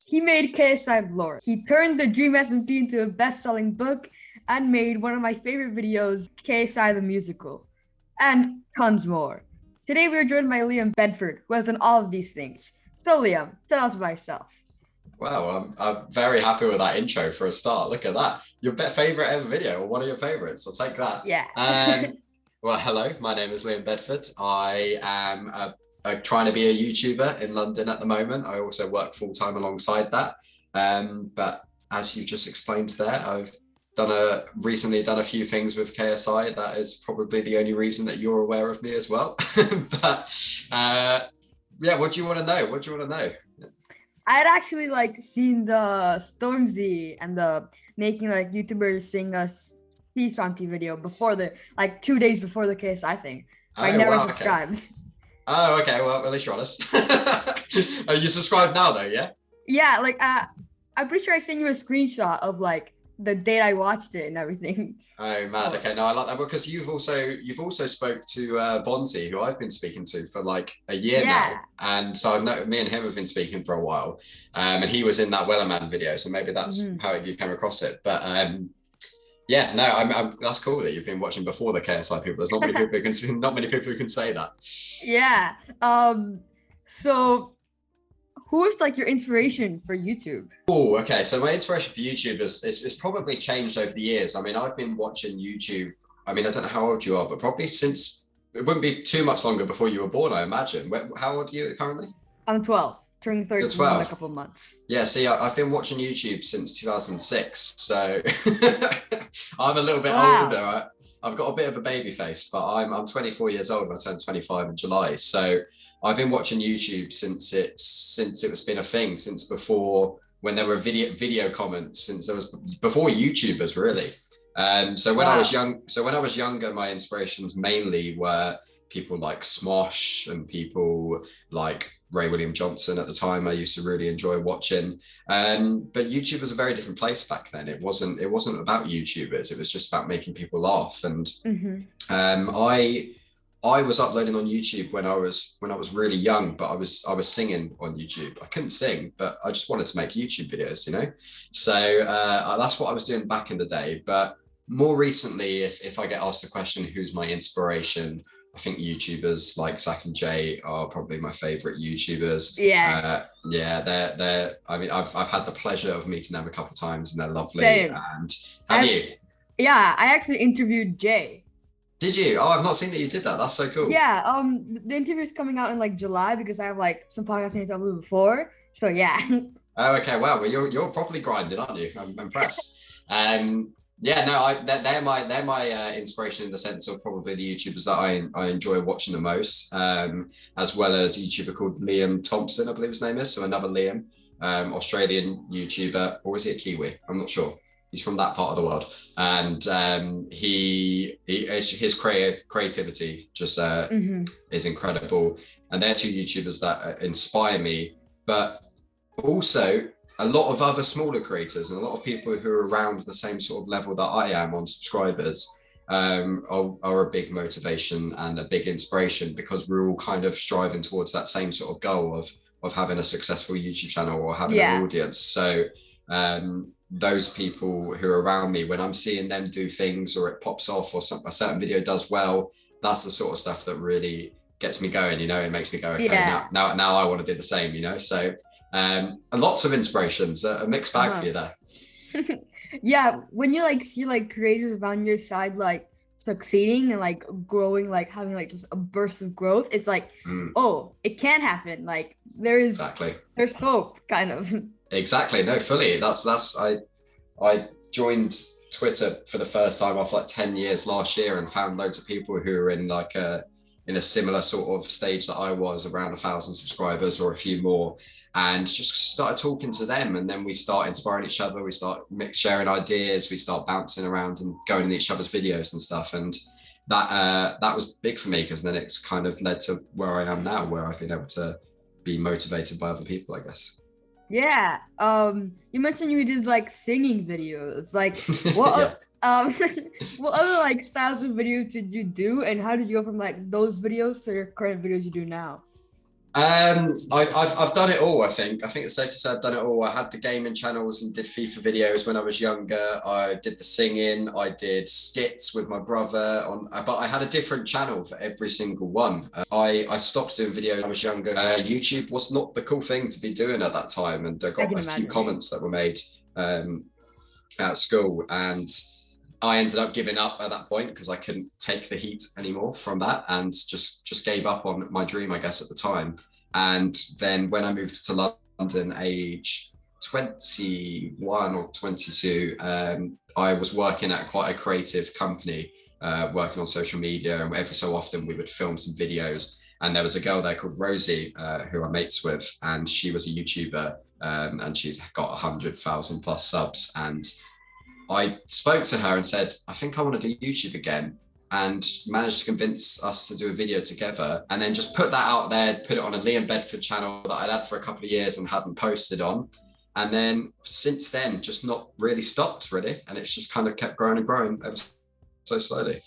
He made KSI Lore. He turned the Dream SMP into a best-selling book and made one of my favorite videos, KSI The Musical, and tons more. Today we are joined by Liam Bedford, who has done all of these things. So Liam, tell us about yourself. Wow, I'm very happy with that intro for a start. Look at that. Your favorite ever video, or one of your favorites. I'll take that. Yeah. Well, hello, my name is Liam Bedford. I am trying to be a YouTuber in London at the moment. I also work full-time alongside that. But as you just explained there, I've recently done a few things with KSI. That is probably the only reason that you're aware of me as well. But yeah, what do you want to know? What do you want to know? I had actually seen the Stormzy and the making YouTubers sing a sea shanty video before the 2 days before the KSI thing. I Oh, never wow, okay. subscribed. Oh, okay. Well, at least you're honest. Are you subscribed now, though? Yeah. Yeah, I'm pretty sure I sent you a screenshot of the date I watched it and everything. Oh, mad. Okay, no, I like that because you've also spoke to Vonti, who I've been speaking to for like a year now, and so I've known me and him have been speaking for a while, and he was in that Wellerman video, so maybe that's how you came across it. But yeah, no, that's cool that you've been watching before the KSI people. There's not many people who can say that. Yeah. So who was your inspiration for YouTube? Oh, okay. So my inspiration for YouTube is probably changed over the years. I mean, I've been watching YouTube. I mean, I don't know how old you are, but probably since it wouldn't be too much longer before you were born, I imagine. How old are you currently? I'm 12, turning 13 in a couple of months. Yeah, see, I've been watching YouTube since 2006, so I'm a little bit older. I've got a bit of a baby face, but I'm 24 years old and I turned 25 in July. So I've been watching YouTube since it was been a thing, since before when there were video comments, since there was before YouTubers really. So when I was younger, my inspirations mainly were people like Smosh and people like Ray William Johnson at the time. I used to really enjoy watching. But YouTube was a very different place back then. It wasn't about YouTubers. It was just about making people laugh. And I was uploading on YouTube when I was really young, but I was singing on YouTube. I couldn't sing, but I just wanted to make YouTube videos, you know. So that's what I was doing back in the day. But more recently, if I get asked the question, who's my inspiration? I think YouTubers like Zach and Jay are probably my favorite YouTubers. Yeah. Yeah, they're. I mean, I've had the pleasure of meeting them a couple of times, and they're lovely. Same. And have you? Yeah, I actually interviewed Jay. Did you? Oh, I've not seen that you did that. That's so cool. Yeah. The interview is coming out in July because I have some podcasts I need to upload before. So yeah. Oh, okay. Wow. Well, you're properly grinding, aren't you? I'm impressed. Yeah, no, they're my inspiration in the sense of probably the YouTubers that I enjoy watching the most, as well as a YouTuber called Liam Thompson, I believe his name is. So another Liam, Australian YouTuber, or is he a Kiwi? I'm not sure. He's from that part of the world, and his creativity just is incredible. And they're two YouTubers that inspire me, but also a lot of other smaller creators and a lot of people who are around the same sort of level that I am on subscribers are a big motivation and a big inspiration, because we're all kind of striving towards that same sort of goal of having a successful YouTube channel or having an audience. So those people who are around me, when I'm seeing them do things or it pops off or a certain video does well, that's the sort of stuff that really gets me going, you know. It makes me go, okay, now I want to do the same, you know. So lots of inspirations, a mixed bag for you there. Yeah, when you see creators around your side succeeding and growing, having just a burst of growth, it's oh, it can happen. There's hope, kind of. Exactly. No, fully. I joined Twitter for the first time after 10 years last year and found loads of people who are in a similar sort of stage that I was, around 1,000 subscribers or a few more, and just started talking to them. And then we start inspiring each other. We start sharing ideas. We start bouncing around and going in each other's videos and stuff. And that was big for me, because then it's kind of led to where I am now, where I've been able to be motivated by other people, I guess. Yeah. You mentioned you did singing videos. What what other styles of videos did you do, and how did you go from those videos to your current videos you do now? I've done it all. I think it's safe to say I've done it all. I had the gaming channels and did FIFA videos when I was younger. I did the singing. I did skits with my brother on, but I had a different channel for every single one. I stopped doing videos when I was younger. YouTube was not the cool thing to be doing at that time, and I got a few comments that were made at school, and I ended up giving up at that point because I couldn't take the heat anymore from that, and just gave up on my dream, I guess, at the time. And then when I moved to London, age 21 or 22, I was working at quite a creative company, working on social media, and every so often we would film some videos. And there was a girl there called Rosie, who I'm mates with, and she was a YouTuber, and she'd got 100,000 plus subs. And I spoke to her and said, I think I want to do YouTube again, and managed to convince us to do a video together, and then just put that out there, put it on a Liam Bedford channel that I'd had for a couple of years and hadn't posted on. And then since then, just not really stopped really. And it's just kind of kept growing and growing ever so slowly.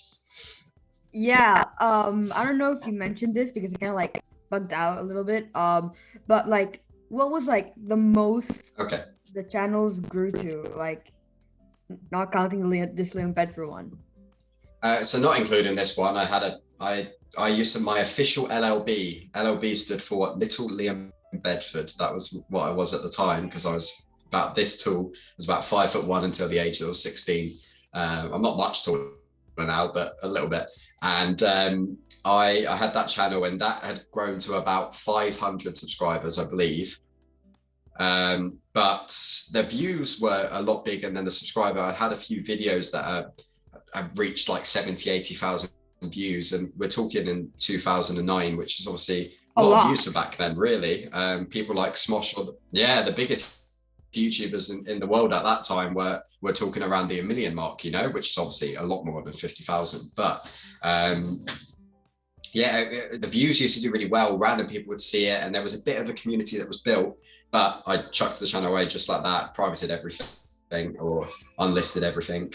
Yeah. I don't know if you mentioned this because it kind of like bugged out a little bit. But like, what was like the most the channels grew to, like, not counting this Liam Bedford one? So not including this one, I used my official LLB. LLB stood for Little Liam Bedford. That was what I was at the time, because I was about this tall. I was about 5'1" until the age of 16. I'm not much taller now, but a little bit. And I had that channel, and that had grown to about 500 subscribers, I believe. But the views were a lot bigger than the subscriber. I had a few videos that I've reached like 70, 80,000 views, and we're talking in 2009, which is obviously a lot of views for back then, really. People like Smosh, the biggest YouTubers in the world at that time were talking around the 1 million mark, you know, which is obviously a lot more than 50,000. But the views used to do really well. Random people would see it, and there was a bit of a community that was built. But I chucked the channel away just like that, privated everything, or unlisted everything.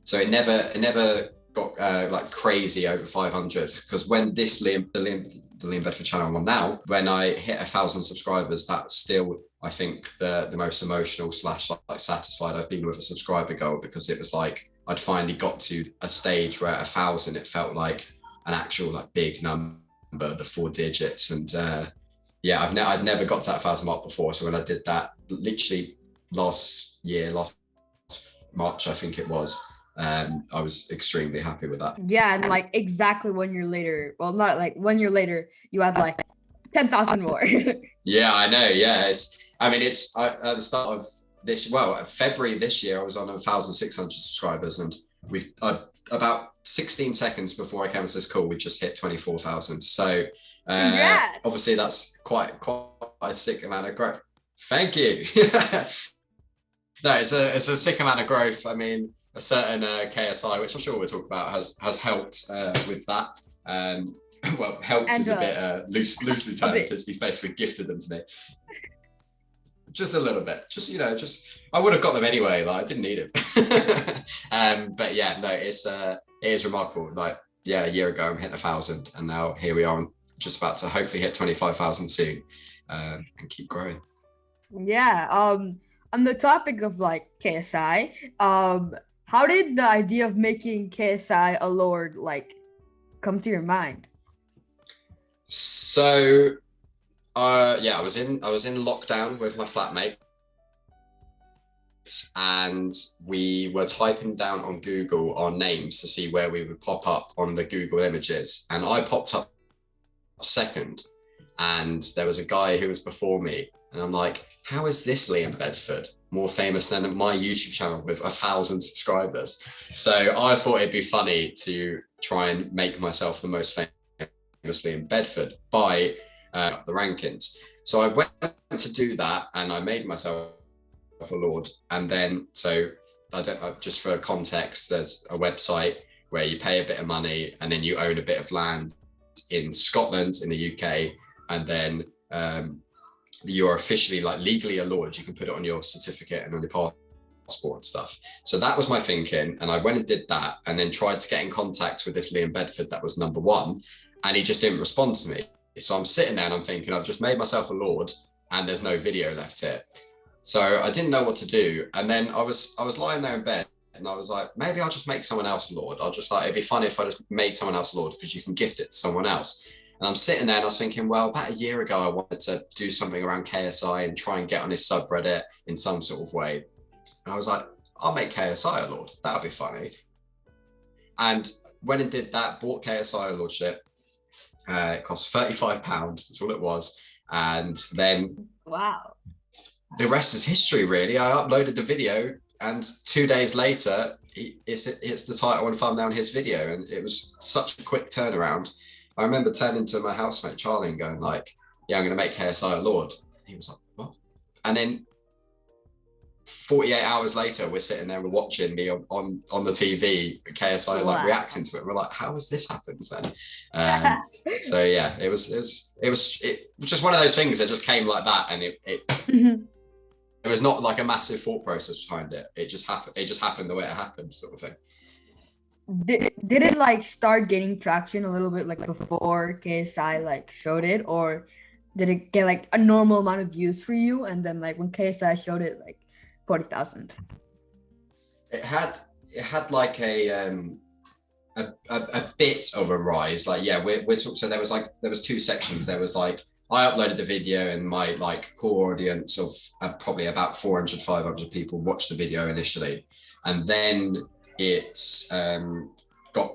So it never got like crazy over 500, because when the Liam Bedford channel I'm on now, when I hit 1,000 subscribers, that's still, I think, the most emotional / like satisfied I've been with a subscriber goal, because it was like I'd finally got to a stage where 1,000, it felt like an actual like big number, the 4 digits. And I'd never got to that 1,000 mark before. So when I did that, literally last March, I think it was, I was extremely happy with that. Yeah, and like exactly 1 year later, well, not like 1 year later, you had like 10,000 more. Yeah, I know. Yeah, at the start of February this year, I was on 1,600 subscribers, and I've about 16 seconds before I came to this call, we just hit 24,000. So obviously that's quite a sick amount of growth. Thank you. No, it's a sick amount of growth. I mean, a certain KSI, which I'm sure we'll talk about, has helped with that. Well, helped is a bit loosely termed, because he's basically gifted them to me. Just a little bit, I would have got them anyway. Like, I didn't need it. But yeah, no, it is remarkable. Like, a year ago I'm hitting 1,000, and now here we are, just about to hopefully hit 25,000 soon, and keep growing. Yeah. On the topic of like KSI, how did the idea of making KSI a Lord like come to your mind? So I was in lockdown with my flatmate, and we were typing down on Google our names to see where we would pop up on the Google images, and I popped up second, and there was a guy who was before me, and I'm like, how is this Liam Bedford more famous than my YouTube channel with 1,000 subscribers? So I thought it'd be funny to try and make myself the most famous Liam Bedford by the rankings. So I went to do that, and I made myself a Lord. And then, so just for context, there's a website where you pay a bit of money, and then you own a bit of land in Scotland, in the UK, and then you're officially, like, legally a Lord. You can put it on your certificate and on your passport and stuff. So that was my thinking, and I went and did that, and then tried to get in contact with this Liam Bedford that was number 1, and he just didn't respond to me. So I'm sitting there and I'm thinking, I've just made myself a lord and there's no video left here. So I didn't know what to do. And then I was lying there in bed and I was like, maybe I'll just make someone else a lord. I'll just like, it'd be funny if I just made someone else a lord, because you can gift it to someone else. And I'm sitting there and I was thinking, well, about a year ago, I wanted to do something around KSI and try and get on his subreddit in some sort of way. And I was like, I'll make KSI a lord. That'll be funny. And went and did that, bought KSI a lordship. It cost £35, that's all it was. And then wow, the rest is history, really. I uploaded the video and 2 days later, it's the title and thumbnail on his video. And it was such a quick turnaround. I remember turning to my housemate, Charlie, and going like, yeah, I'm going to make KSI a lord. He was like, what? And then 48 hours later, we're sitting there, we're watching me on the TV, KSI like reacting to it. We're like, how has this happened then? So yeah, it was just one of those things that just came like that, and it was not like a massive thought process behind it. It just happened. It just happened the way it happened, sort of thing. Did it like start gaining traction a little bit like before KSI like showed it, or did it get like a normal amount of views for you, and then like when KSI showed it, like 40,000? It had like a bit of a rise. Like, yeah, so there was two sections. There was like, I uploaded the video and my like core audience of probably about 400, 500 people watched the video initially, and then it's and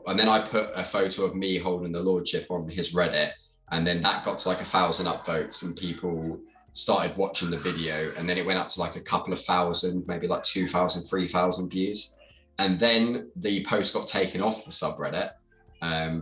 then I put a photo of me holding the lordship on his Reddit, and then that got to like 1,000 upvotes and people started watching the video, and then it went up to like a couple of thousand, maybe like 2,000, 3,000 views. And then the post got taken off the subreddit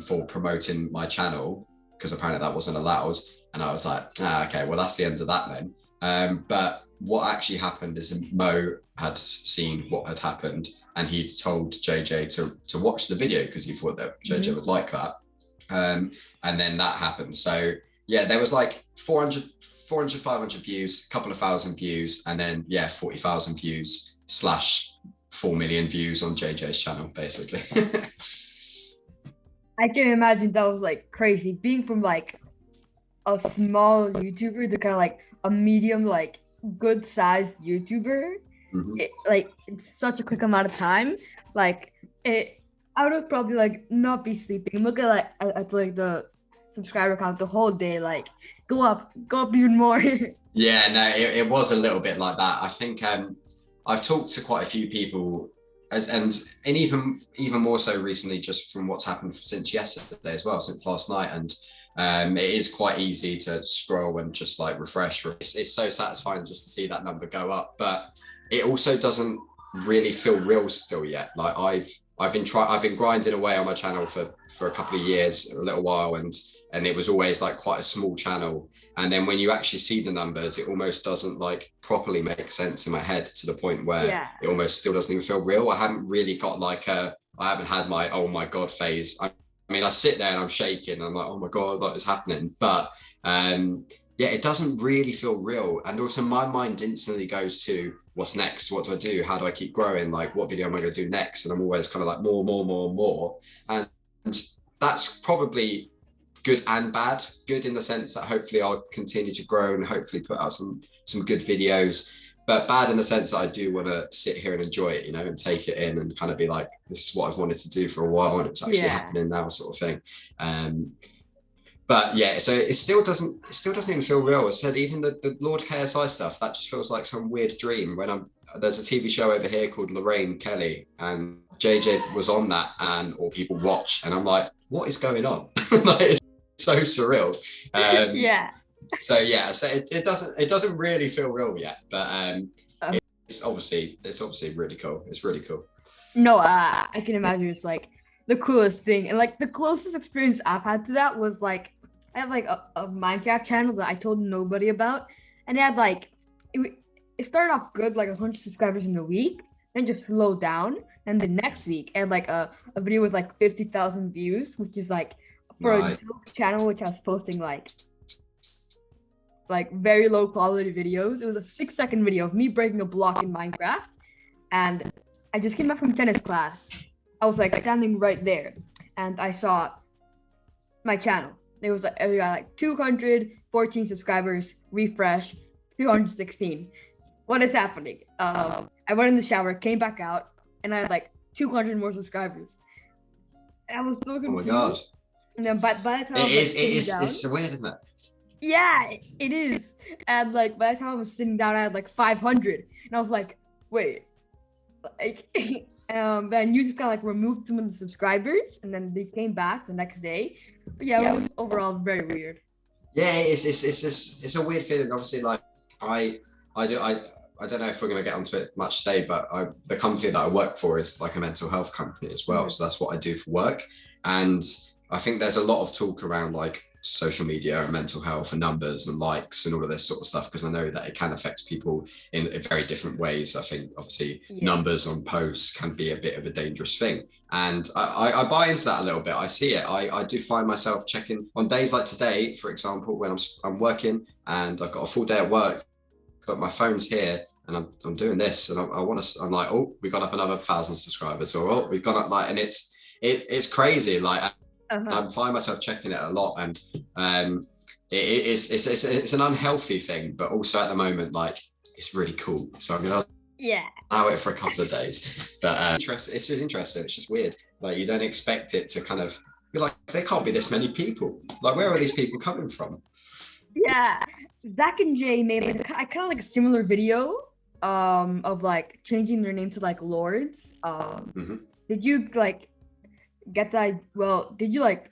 for promoting my channel, because apparently that wasn't allowed. And I was like, okay, well, that's the end of that then. But what actually happened is Mo had seen what had happened, and he'd told JJ to watch the video because he thought that JJ would like that. And then that happened. So yeah, there was like 400, 500 views, a couple of thousand views, and then yeah, 40,000 views / 4 million views on JJ's channel, basically. I can imagine that was like crazy, being from like a small YouTuber to kind of like a medium, like good sized YouTuber. Like in such a quick amount of time. Like I would probably like not be sleeping, look at like the subscriber count the whole day, like go up even more. Yeah, no, it was a little bit like that. I think I've talked to quite a few people, and even more so recently, just from what's happened since yesterday as well, since last night. And it is quite easy to scroll and just like refresh. It's so satisfying just to see that number go up, but it also doesn't really feel real still yet. Like I've been grinding away on my channel for a couple of years, a little while, and it was always like quite a small channel. And then when you actually see the numbers, it almost doesn't like properly make sense in my head, to the point where it almost still doesn't even feel real. I haven't really got like I haven't had my oh my god phase. I mean, I sit there and I'm shaking. And I'm like, oh my god, what is happening? But yeah, it doesn't really feel real. And also my mind instantly goes to, what's next? What do I do? How do I keep growing? Like, what video am I going to do next? And I'm always kind of like more. And that's probably good and bad. Good in the sense that hopefully I'll continue to grow and hopefully put out some good videos. But bad in the sense that I do want to sit here and enjoy it, you know, and take it in and kind of be like, this is what I've wanted to do for a while and it's actually happening now, sort of thing. But yeah, so it still doesn't even feel real. I said, even the Lord KSI stuff, that just feels like some weird dream. When there's a TV show over here called Lorraine Kelly, and JJ was on that, or people watch, and I'm like, what is going on? Like, it's so surreal. So yeah, so it doesn't really feel real yet, but it's obviously really cool. It's really cool. No, I can imagine it's like the coolest thing, and like the closest experience I've had to that was like, I have like a Minecraft channel that I told nobody about, and it had like it started off good, like 100 subscribers in a week, then just slowed down, and the next week it had like a video with like 50,000 views, which is like for a joke channel, which I was posting like very low quality videos. It was a 6-second video of me breaking a block in Minecraft, and I just came back from tennis class. I was like standing right there, and I saw my channel, it was like, we got like 214 subscribers, refresh, 216. What is happening? I went in the shower, came back out, and I had like 200 more subscribers. And I was so confused. Oh my God. And then by the time it's weird, isn't it? Yeah, it is. And like by the time I was sitting down, I had like 500, and I was like, wait, like, then YouTube kind of like removed some of the subscribers, and then they came back the next day. But yeah, it was overall very weird. Yeah, it's a weird feeling. Obviously, like I don't know if we're going to get onto it much today, but the company that I work for is like a mental health company as well. So that's what I do for work. And I think there's a lot of talk around like social media and mental health and numbers and likes and all of this sort of stuff, because I know that it can affect people in very different ways. I think obviously numbers on posts can be a bit of a dangerous thing. And I buy into that a little bit. I see it. I do find myself checking on days like today, for example, when I'm working and I've got a full day at work, but my phone's here and I'm doing this, and I'm like, oh, we got up another 1,000 subscribers, or oh, we've gone up, like, and it's crazy. Like I find myself checking it a lot, and it's an unhealthy thing, but also at the moment, like, it's really cool. So I'm gonna allow it for a couple of days. But it's just interesting. It's just weird. Like you don't expect it to kind of be like, there can't be this many people. Like, where are these people coming from? Yeah, Zach and Jay made like kind of like a similar video of like changing their name to like Lords. Did you like get that? Well, did you like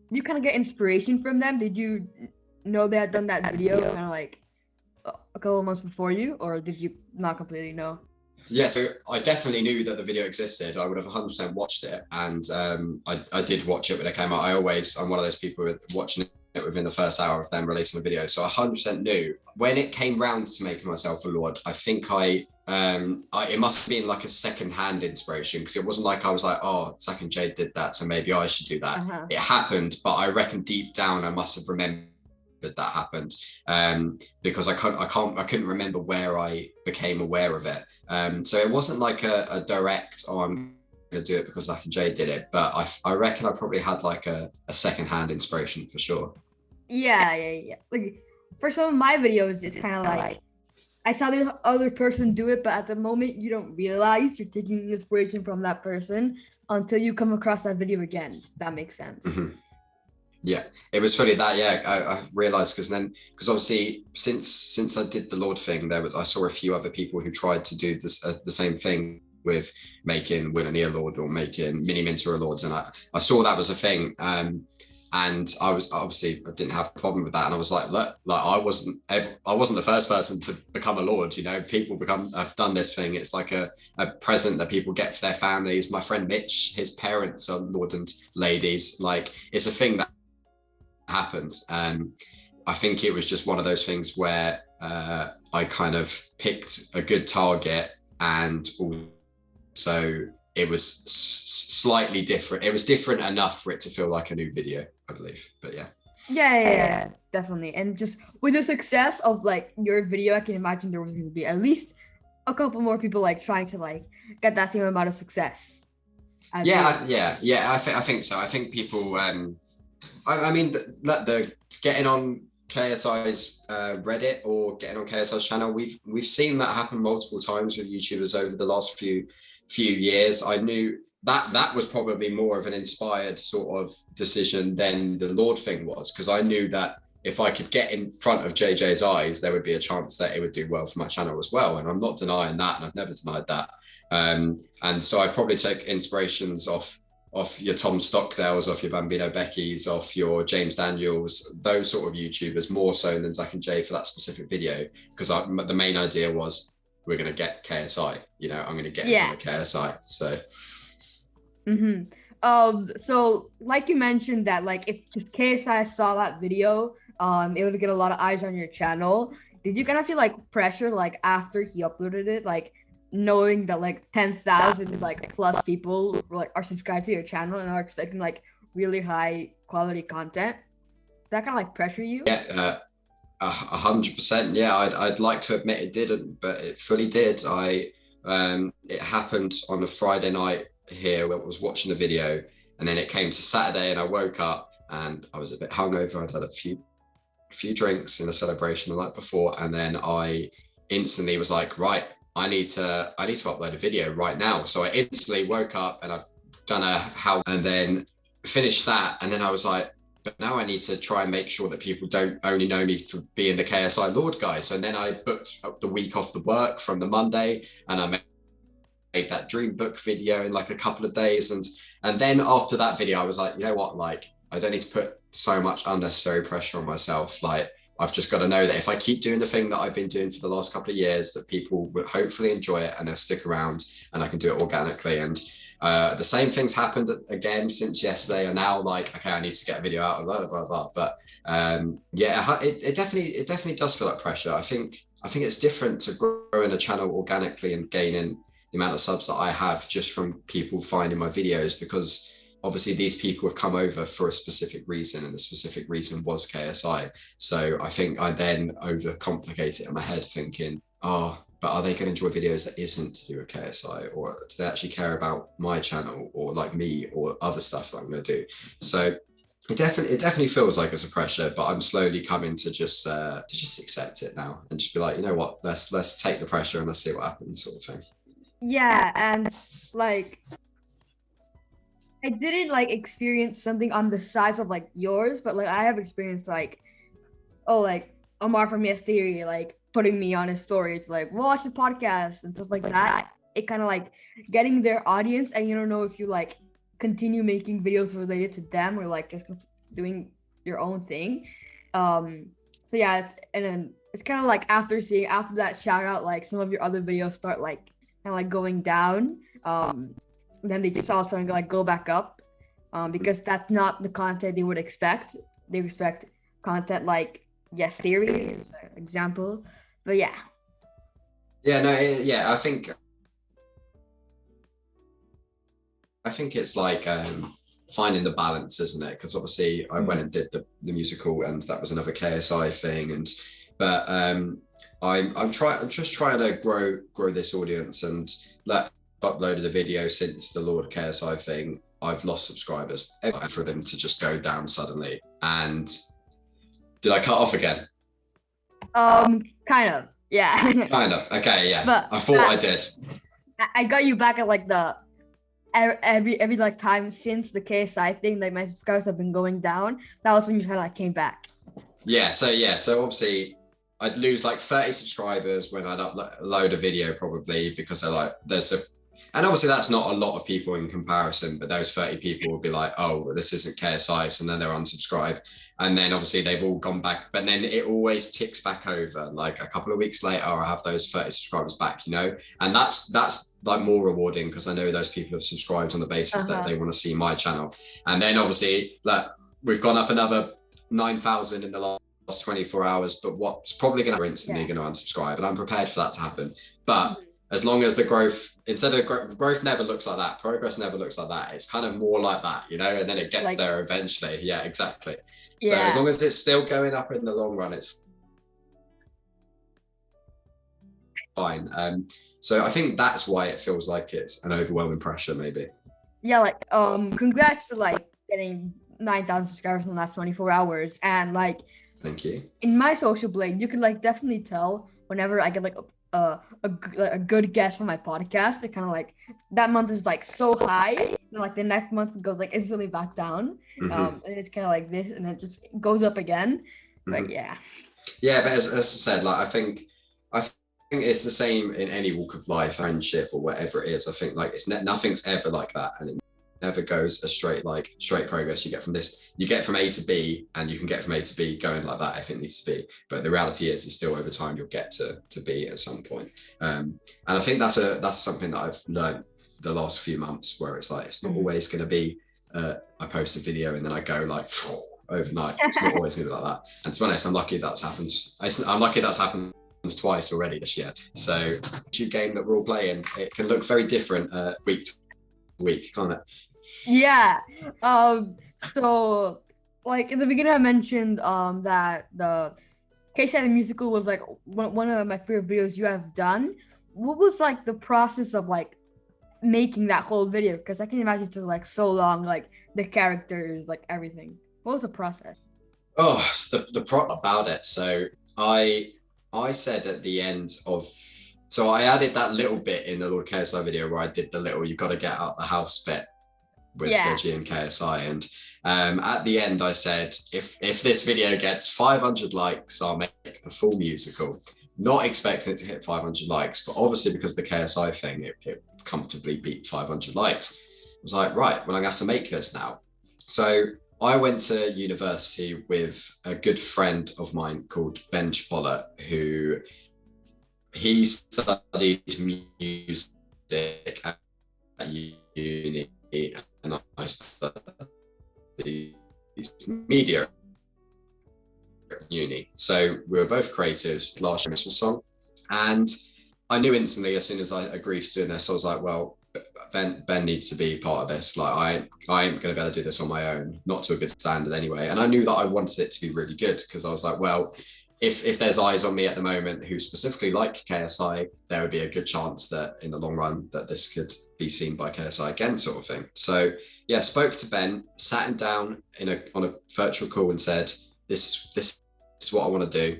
you kind of get inspiration from them? Did you know they had done that video kind of like a couple of months before you, or did you not completely know? Yeah, so I definitely knew that the video existed. I would have 100% watched it, and I did watch it when it came out. I'm one of those people watching it within the first hour of them releasing the video. So I 100% knew. When it came round to making myself a Lord, I think it must have been like a second-hand inspiration, because it wasn't like I was like, oh, Zach and Jade did that, so maybe I should do that. It happened, but I reckon deep down I must have remembered that happened, because I couldn't remember where I became aware of it. So it wasn't like a direct, oh, I'm going to do it because Zach and Jade did it, but I reckon I probably had like a second-hand inspiration for sure. Yeah. Like for some of my videos, it's kind of like I saw the other person do it, but at the moment you don't realize you're taking inspiration from that person until you come across that video again. If that makes sense. Yeah, it was funny that I realized, because obviously since I did the Lord thing, I saw a few other people who tried to do this the same thing with making Winner Lord or making Mini Minter Lords, and I saw that was a thing, and I didn't have a problem with that, and I was like, look, like I wasn't the first person to become a Lord. You know, people have done this thing. It's like a present that people get for their families. My friend Mitch, his parents are Lord and ladies. Like, it's a thing that happens, and I think it was just one of those things where I kind of picked a good target, and also it was slightly different. It was different enough for it to feel like a new video, I believe. But yeah, definitely. And just with the success of like your video, I can imagine there was going to be at least a couple more people like trying to like get that same amount of success. I think so. I think people I mean, the getting on KSI's Reddit or getting on KSI's channel, we've seen that happen multiple times with YouTubers over the last few years. I knew that was probably more of an inspired sort of decision than the Lord thing was, because I knew that if I could get in front of JJ's eyes, there would be a chance that it would do well for my channel as well. And I'm not denying that, and I've never denied that. And so I probably take inspirations off your Tom Stockdales, off your Bambino Beckys, off your James Daniels, those sort of YouTubers, more so than Zach and Jay for that specific video, because the main idea was, we're going to get KSI, you know, I'm going to get in front of KSI. So so like you mentioned that like if just KSI saw that video, it would get a lot of eyes on your channel. Did you kind of feel like pressure like after he uploaded it, like knowing that like 10,000 like plus people like are subscribed to your channel and are expecting like really high quality content? Does that kind of like pressure you? Yeah, 100%. Yeah, I'd like to admit it didn't, but it fully did. It happened on a Friday night here where I was watching the video, and then it came to Saturday and I woke up and I was a bit hungover. I'd had a few drinks in a celebration the night before, and then I instantly was like, right, I need to upload a video right now. So I instantly woke up and I've done a how, and then finished that, and then I was like, but now I need to try and make sure that people don't only know me for being the KSI Lord guy. So then I booked the week off the work from the Monday, and I made that dream book video in like a couple of days, and then after that video I was like, you know what, like I don't need to put so much unnecessary pressure on myself. Like I've just got to know that if I keep doing the thing that I've been doing for the last couple of years, that people will hopefully enjoy it and they'll stick around, and I can do it organically. And the same things happened again since yesterday, and now like, okay, I need to get a video out of blah blah blah. But yeah, it definitely does feel like pressure. I think it's different to growing a channel organically and gaining the amount of subs that I have just from people finding my videos, because obviously these people have come over for a specific reason, and the specific reason was KSI. So I think I then overcomplicate it in my head, thinking, oh, but are they going to enjoy videos that isn't to do with KSI, or do they actually care about my channel or like me or other stuff that I'm going to do? So it definitely feels like it's a pressure, but I'm slowly coming to just accept it now and just be like, you know what, let's take the pressure and let's see what happens, sort of thing. Yeah, and like I didn't like experience something on the size of like yours, but like I have experienced like, oh, like Omar from Yes Theory, like putting me on his stories, like watch the podcast and stuff like that. It kind of like getting their audience, and you don't know if you like continue making videos related to them or like just doing your own thing. So yeah, and then it's kind of like after that shout out, like some of your other videos start like kind of like going down. Then they just all starting to like go back up, because that's not the content they would expect. They expect content like Yes Theory, example. But yeah. Yeah, no, yeah, I think it's like finding the balance, isn't it? Because obviously I went and did the musical, and that was another KSI thing, and but I'm just trying to grow this audience, and like I've uploaded a video since the Lord KSI thing, I've lost subscribers for them to just go down suddenly. And did I cut off again? Kind of, yeah. Kind of, okay, yeah. But I thought I did. I got you back at like the every like time since the KSI thing, like my subscribers have been going down. That was when you kind of like came back. Yeah, so obviously I'd lose like 30 subscribers when I'd upload a video, probably, because they're like, and obviously that's not a lot of people in comparison, but those 30 people would be like, oh, this isn't KSI, so then they're unsubscribed. And then obviously they've all gone back, but then it always ticks back over. Like a couple of weeks later, I have those 30 subscribers back, you know, and that's like more rewarding, because I know those people have subscribed on the basis that they want to see my channel. And then obviously like we've gone up another 9,000 in the last 24 hours, but what's probably going to instantly going to unsubscribe, and I'm prepared for that to happen. But as long as the growth, instead of growth never looks like that, progress never looks like that, it's kind of more like that, you know, and then it gets like, there eventually. Yeah, exactly. So as long as it's still going up in the long run, it's fine. So I think that's why it feels like it's an overwhelming pressure, maybe. Yeah, like congrats for like getting 9,000 subscribers in the last 24 hours. And like, thank you. In my social blade, you can like definitely tell whenever I get like a good guest on my podcast, it kind of like that month is like so high, and like the next month it goes like instantly back down. And it's kind of like this, and then it just goes up again. But yeah, but as I said, like I think it's the same in any walk of life, friendship or whatever it is. I think like it's nothing's ever like that, and it never goes a straight progress. You get from A to B, and you can get from A to B going like that if it needs to be. But the reality is still over time you'll get to B at some point. And I think that's something that I've learned the last few months, where it's like it's not always going to be I post a video and then I go like overnight. It's not always going to be like that. And to be honest, I'm lucky that's happened twice already this year. So YouTube game that we're all playing, it can look very different week to week, can't it? Yeah. So like in the beginning I mentioned that the KSI The Musical was like one of my favorite videos you have done. What was like the process of like making that whole video? Because I can imagine it took like so long, like the characters, like everything. What was the process? Oh, the pro about it. So I said at the end of, so I added that little bit in the Lord KSI video where I did the little "you got to get out the house" bit with Yeah. Deji and KSI, and at the end I said, if this video gets 500 likes, I'll make the full musical. Not expecting it to hit 500 likes, but obviously because the KSI thing, it comfortably beat 500 likes. I was like, right, well, I'm gonna have to make this now. So I went to university with a good friend of mine called Ben Bollett, who he studied music at uni, and I studied media at uni. So we were both creatives. Last Christmas song, and I knew instantly as soon as I agreed to doing this, I was like, well, Ben needs to be part of this. Like I ain't gonna be able to do this on my own, not to a good standard anyway. And I knew that I wanted it to be really good because I was like, well, if there's eyes on me at the moment who specifically like KSI, there would be a good chance that in the long run that this could be seen by KSI again, sort of thing. So yeah, spoke to Ben, sat him down on a virtual call and said, this is what I want to do.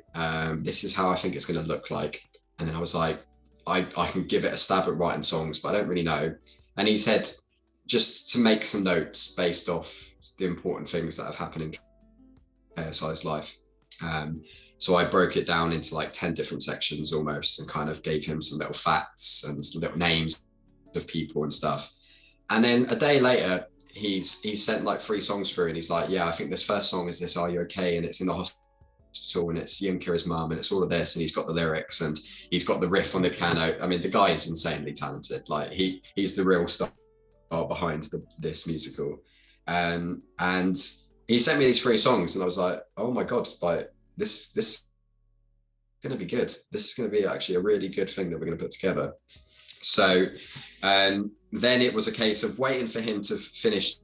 This is how I think it's going to look like. And then I was like, I can give it a stab at writing songs, but I don't really know. And he said, just to make some notes based off the important things that have happened in KSI's life. So I broke it down into like 10 different sections almost and kind of gave him some little facts and some little names of people and stuff. And then a day later, he sent like 3 songs through and he's like, yeah, I think this first song is this, Are You Okay? And it's in the hospital and it's Yim Kira's mum and it's all of this, and he's got the lyrics and he's got the riff on the piano. I mean, the guy is insanely talented. Like he's the real star behind this musical. And he sent me these 3 songs and I was like, oh my God, like this is going to be good. This is going to be actually a really good thing that we're going to put together. So then it was a case of waiting for him to finish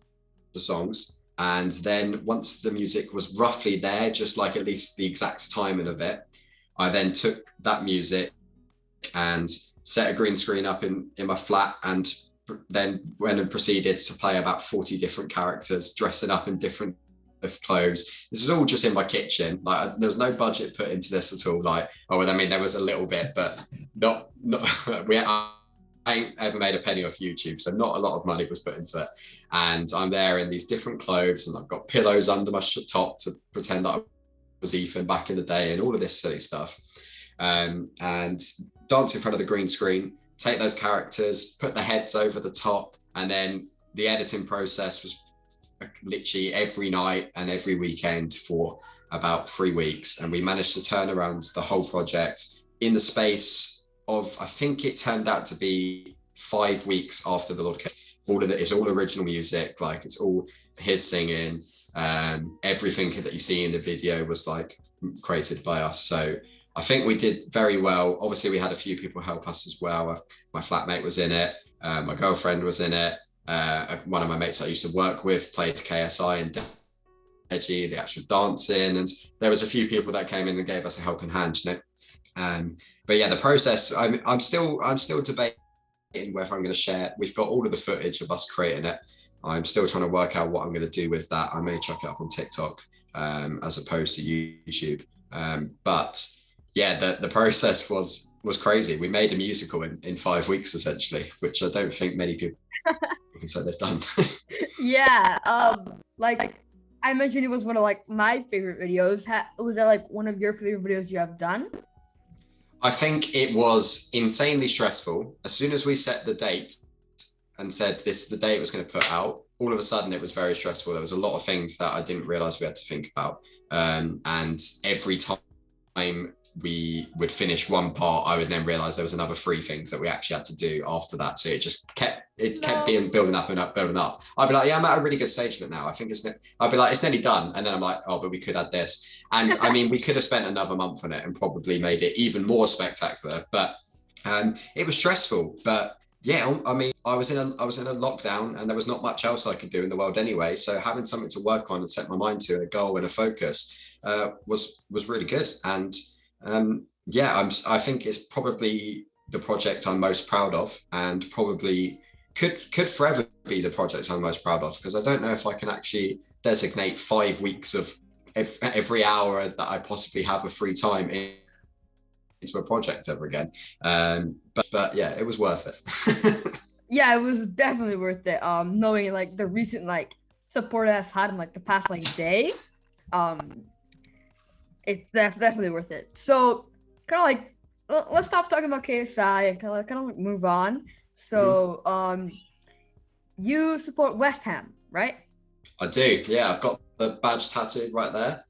the songs. And then once the music was roughly there, just like at least the exact timing of it, I then took that music and set a green screen up in my flat and then went and proceeded to play about 40 different characters dressing up in different clothes. This is all just in my kitchen. Like there was no budget put into this at all. Like, oh, I mean, there was a little bit, but not I ain't ever made a penny off YouTube, so not a lot of money was put into it. And I'm there in these different clothes, and I've got pillows under my top to pretend that I was Ethan back in the day, and all of this silly stuff. And dance in front of the green screen, take those characters, put the heads over the top, and then the editing process was literally every night and every weekend for about 3 weeks. And we managed to turn around the whole project in the space of, I think it turned out to be 5 weeks after the Lord came. All of it is all original music, like it's all his singing. Everything that you see in the video was like created by us. So I think we did very well. Obviously, we had a few people help us as well. My flatmate was in it. My girlfriend was in it. One of my mates I used to work with played KSI and Deji, the actual dancing. And there was a few people that came in and gave us a helping hand, you know. But yeah, the process, I'm still debating whether I'm going to share. We've got all of the footage of us creating it. I'm still trying to work out what I'm going to do with that. I may chuck it up on TikTok as opposed to YouTube. But yeah, the process was crazy. We made a musical in 5 weeks essentially, which I don't think many people can say they've done. Yeah, like I mentioned, it was one of like my favorite videos. Was that like one of your favorite videos you have done? I think it was insanely stressful. As soon as we set the date and said this the day it was going to put out, all of a sudden it was very stressful. There was a lot of things that I didn't realize we had to think about. And every time we would finish one part, I would then realize there was another 3 things that we actually had to do after that. So it just kept being building up and up, building up. I'd be like, yeah, I'm at a really good stage of it now. I think I'd be like, it's nearly done. And then I'm like, oh, but we could add this. And I mean, we could have spent another month on it and probably made it even more spectacular. But it was stressful. But yeah, I mean, I was in a lockdown and there was not much else I could do in the world anyway. So having something to work on and set my mind to, a goal and a focus, was really good. And yeah, I think it's probably the project I'm most proud of, and probably could forever be the project I'm most proud of, because I don't know if I can actually designate 5 weeks of every hour that I possibly have of free time into a project ever again. But yeah, it was worth it. Yeah, it was definitely worth it. Knowing like the recent like support it has had in like the past like day, it's definitely worth it. So kind of like let's stop talking about KSI and kind of like move on. So you support West Ham, right? I do. Yeah, I've got the badge tattooed right there.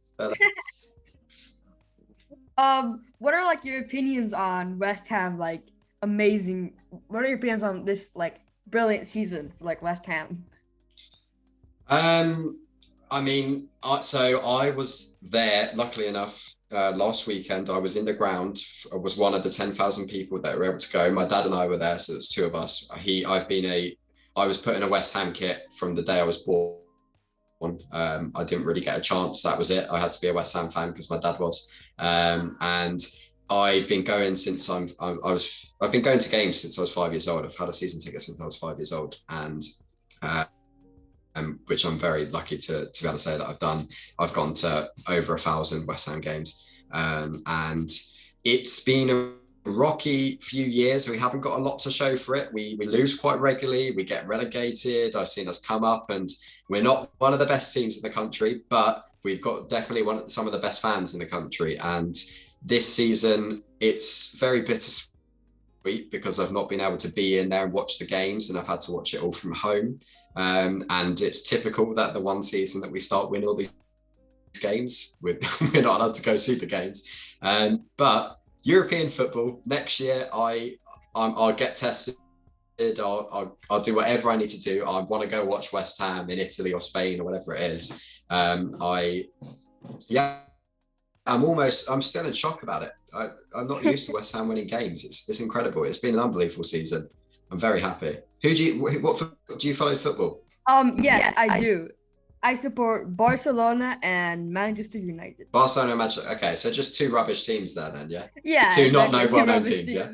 What are like your opinions on West Ham? Like amazing. What are your opinions on this like brilliant season for like West Ham? I mean, so I was there, luckily enough, last weekend. I was in the ground. I was one of the 10,000 people that were able to go. My dad and I were there, so there's two of us. I was put in a West Ham kit from the day I was born. I didn't really get a chance. That was it. I had to be a West Ham fan because my dad was. And I've been going since I've been going to games since I was 5 years old. I've had a season ticket since I was 5 years old, and which I'm very lucky to be able to say that I've done. I've gone to over 1,000 West Ham games, and it's been a rocky few years. We haven't got a lot to show for it. We lose quite regularly. We get relegated. I've seen us come up, and we're not one of the best teams in the country, but we've got definitely some of the best fans in the country. And this season, it's very bittersweet because I've not been able to be in there and watch the games, and I've had to watch it all from home. And it's typical that the one season that we start winning all these games, we're not allowed to go see the games. But European football next year, I'll get tested. I'll do whatever I need to do. I want to go watch West Ham in Italy or Spain or whatever it is. I'm still in shock about it. I'm not used to West Ham winning games. It's incredible. It's been an unbelievable season. I'm very happy. Do you follow football? Yes, I do. I support Barcelona and Manchester United. Barcelona and Manchester. Okay, so just two rubbish teams there then, yeah? Yeah. Two not no well-known teams, yeah?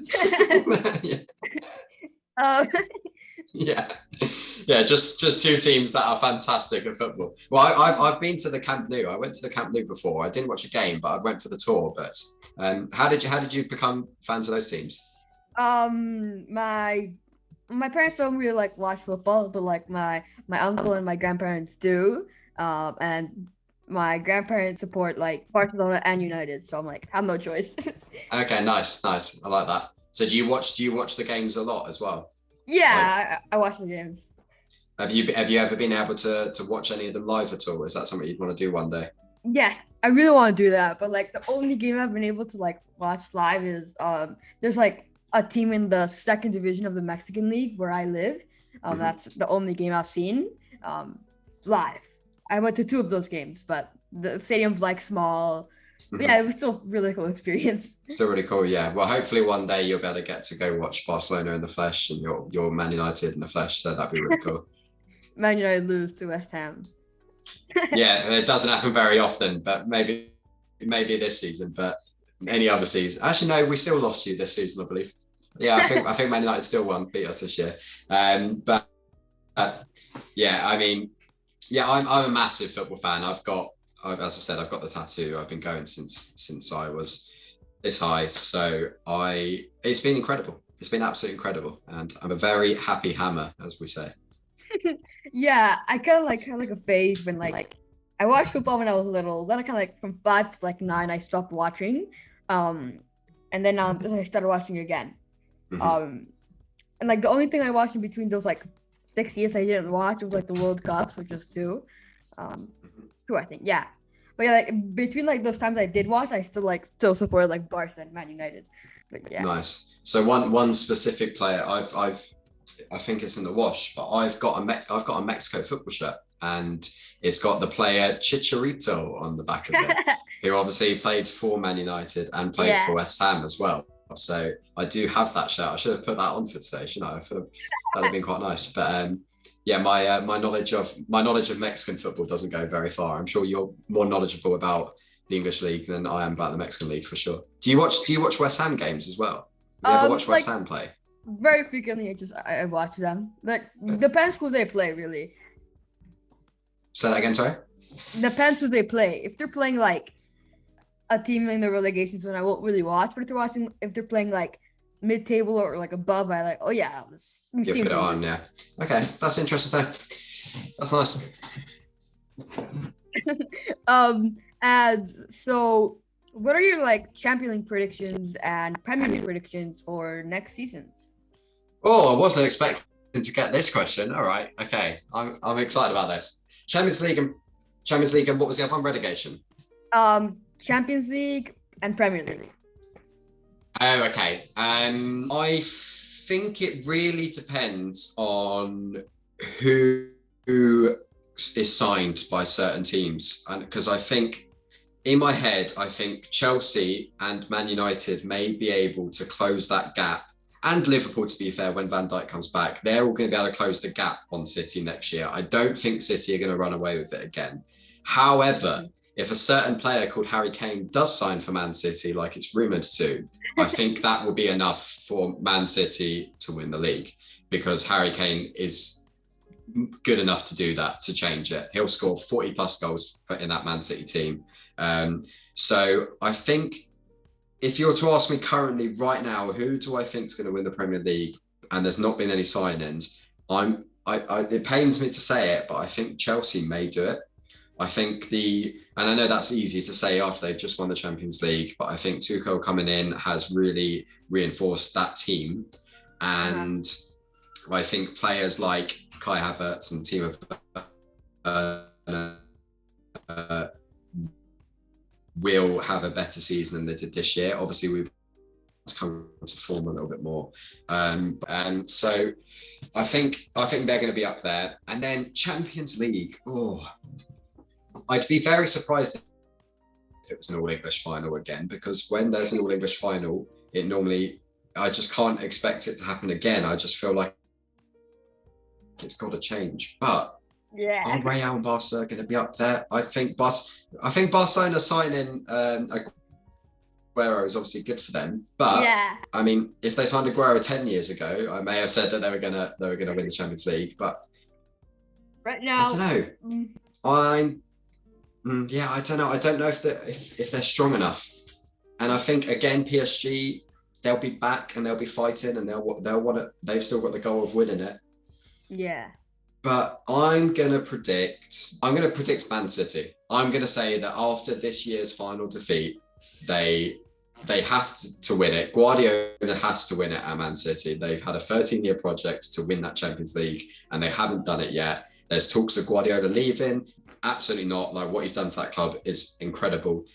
Yeah, just two teams that are fantastic at football. Well, I've been to the Camp Nou. I went to the Camp Nou before. I didn't watch a game, but I went for the tour. But how did you become fans of those teams? My parents don't really like watch football, but like my uncle and my grandparents do. And my grandparents support like Barcelona and United, so I'm like, I have no choice. Okay, nice. I like that. So do you watch the games a lot as well? Yeah, I watch the games. Have you ever been able to watch any of them live at all? Is that something you'd want to do one day? Yes, I really want to do that, but like the only game I've been able to like watch live is there's like a team in the second division of the Mexican League where I live. That's the only game I've seen live. I went to two of those games, but the stadium's like small. But yeah, it was still a really cool experience. Still really cool, yeah. Well, hopefully one day you'll be able to get to go watch Barcelona in the flesh and your Man United in the flesh. So that'd be really cool. Man United lose to West Ham. Yeah, it doesn't happen very often, but maybe this season. But any other season, actually, no, we still lost you this season, I believe. Yeah, I think Man United still beat us this year. But yeah, I mean, yeah, I'm a massive football fan. As I said, I've got the tattoo. I've been going since I was this high. So it's been incredible. It's been absolutely incredible, and I'm a very happy hammer, as we say. Yeah, I kind of like a phase when like I watched football when I was little. Then I kind of like from 5 to like 9, I stopped watching, and then I started watching again. And like the only thing I watched in between those like 6 years I didn't watch was like the World Cups, which was two, I think, yeah. But yeah, like between like those times I did watch, I still support like Barca and Man United. But yeah. Nice. So one specific player I think it's in the wash, but I've got a Mexico football shirt, and it's got the player Chicharito on the back of it, who obviously played for Man United and played for West Ham as well. So I do have that shirt. I should have put that on for today, shouldn't I? That'd have been quite nice. But yeah, my knowledge of Mexican football doesn't go very far. I'm sure you're more knowledgeable about the English league than I am about the Mexican league for sure. Do you watch West Ham games as well? Have you ever watched West Ham play? Very frequently, I watch them. Like depends who they play, really. Say that again, sorry. Depends who they play. If they're playing like a team in the relegation zone, I won't really watch. But if they're playing like mid-table or like above, I like. Oh yeah, we've You seen put it on, yeah. Okay, that's interesting though. That's nice. And so, what are your like Champions League predictions and Premier League predictions for next season? Oh, I wasn't expecting to get this question. All right, okay, I'm excited about this. Champions League and what was the other one? Relegation. Champions League and Premier League. Oh, okay. I think it really depends on who is signed by certain teams, and because I think in my head, I think Chelsea and Man United may be able to close that gap, and Liverpool, to be fair, when Van Dijk comes back, they're all going to be able to close the gap on City next year. I don't think City are going to run away with it again. However, if a certain player called Harry Kane does sign for Man City, like it's rumoured to, I think that will be enough for Man City to win the league, because Harry Kane is good enough to do that, to change it. He'll score 40 plus goals in that Man City team. So I think if you were to ask me currently right now, who do I think is going to win the Premier League, and there's not been any signings, it pains me to say it, but I think Chelsea may do it. I think and I know that's easy to say after they've just won the Champions League, but I think Tuchel coming in has really reinforced that team. And I think players like Kai Havertz and Timo will have a better season than they did this year. Obviously, we've come to form a little bit more. And so I think they're going to be up there. And then Champions League, I'd be very surprised if it was an all-English final again, because when there's an all-English final, I just can't expect it to happen again. I just feel like it's got to change. But are Real and Barca going to be up there? I think Barcelona signing Aguero is obviously good for them. But I mean, if they signed Aguero 10 years ago, I may have said that they were gonna win the Champions League. But right now, I don't know. I don't know. I don't know if they're strong enough. And I think again, PSG, they'll be back and they'll be fighting, and they'll want it. They've still got the goal of winning it. Yeah. But I'm gonna predict Man City. I'm gonna say that after this year's final defeat, they have to win it. Guardiola has to win it at Man City. They've had a 13-year project to win that Champions League, and they haven't done it yet. There's talks of Guardiola leaving. Absolutely not. Like, what he's done for that club is incredible.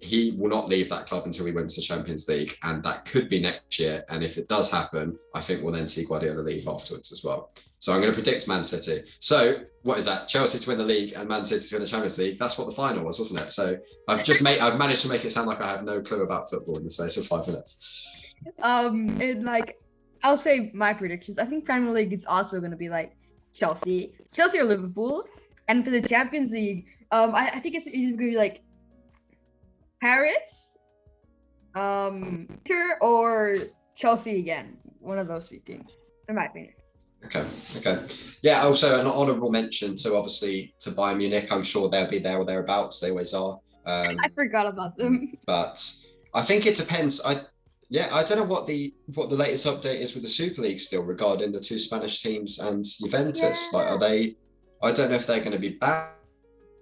He will not leave that club until he wins the Champions League, and that could be next year. And if it does happen, I think we'll then see Guardiola leave afterwards as well. So I'm going to predict Man City. So what is that? Chelsea to win the league and Man City to win the Champions League. That's what the final was, wasn't it? So I've managed to make it sound like I have no clue about football in the space of 5 minutes. And like, I'll say my predictions. I think Premier League is also going to be like Chelsea or Liverpool. And for the Champions League, I think it's either going to be like Paris, Inter, or Chelsea again. One of those 3 teams, in my opinion. Okay. Yeah, also an honourable mention to Bayern Munich. I'm sure they'll be there or thereabouts. They always are. I forgot about them. But I think it depends. I don't know what the latest update is with the Super League still regarding the 2 Spanish teams and Juventus. Yeah. Like, I don't know if they're going to be banned.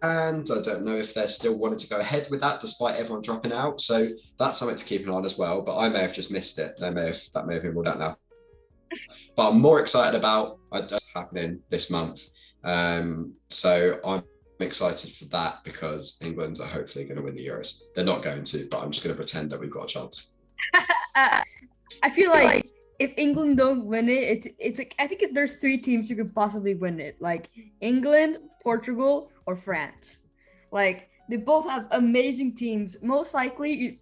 I don't know if they're still wanting to go ahead with that despite everyone dropping out. So that's something to keep an eye on as well. But I may have just missed it. That may have been ruled out now. But I'm more excited about what's happening this month. So I'm excited for that because England are hopefully going to win the Euros. They're not going to, but I'm just going to pretend that we've got a chance. I feel like if England don't win it, it's like, I think there's 3 teams who could possibly win it, like England, Portugal, or France. Like, they both have amazing teams. Most likely,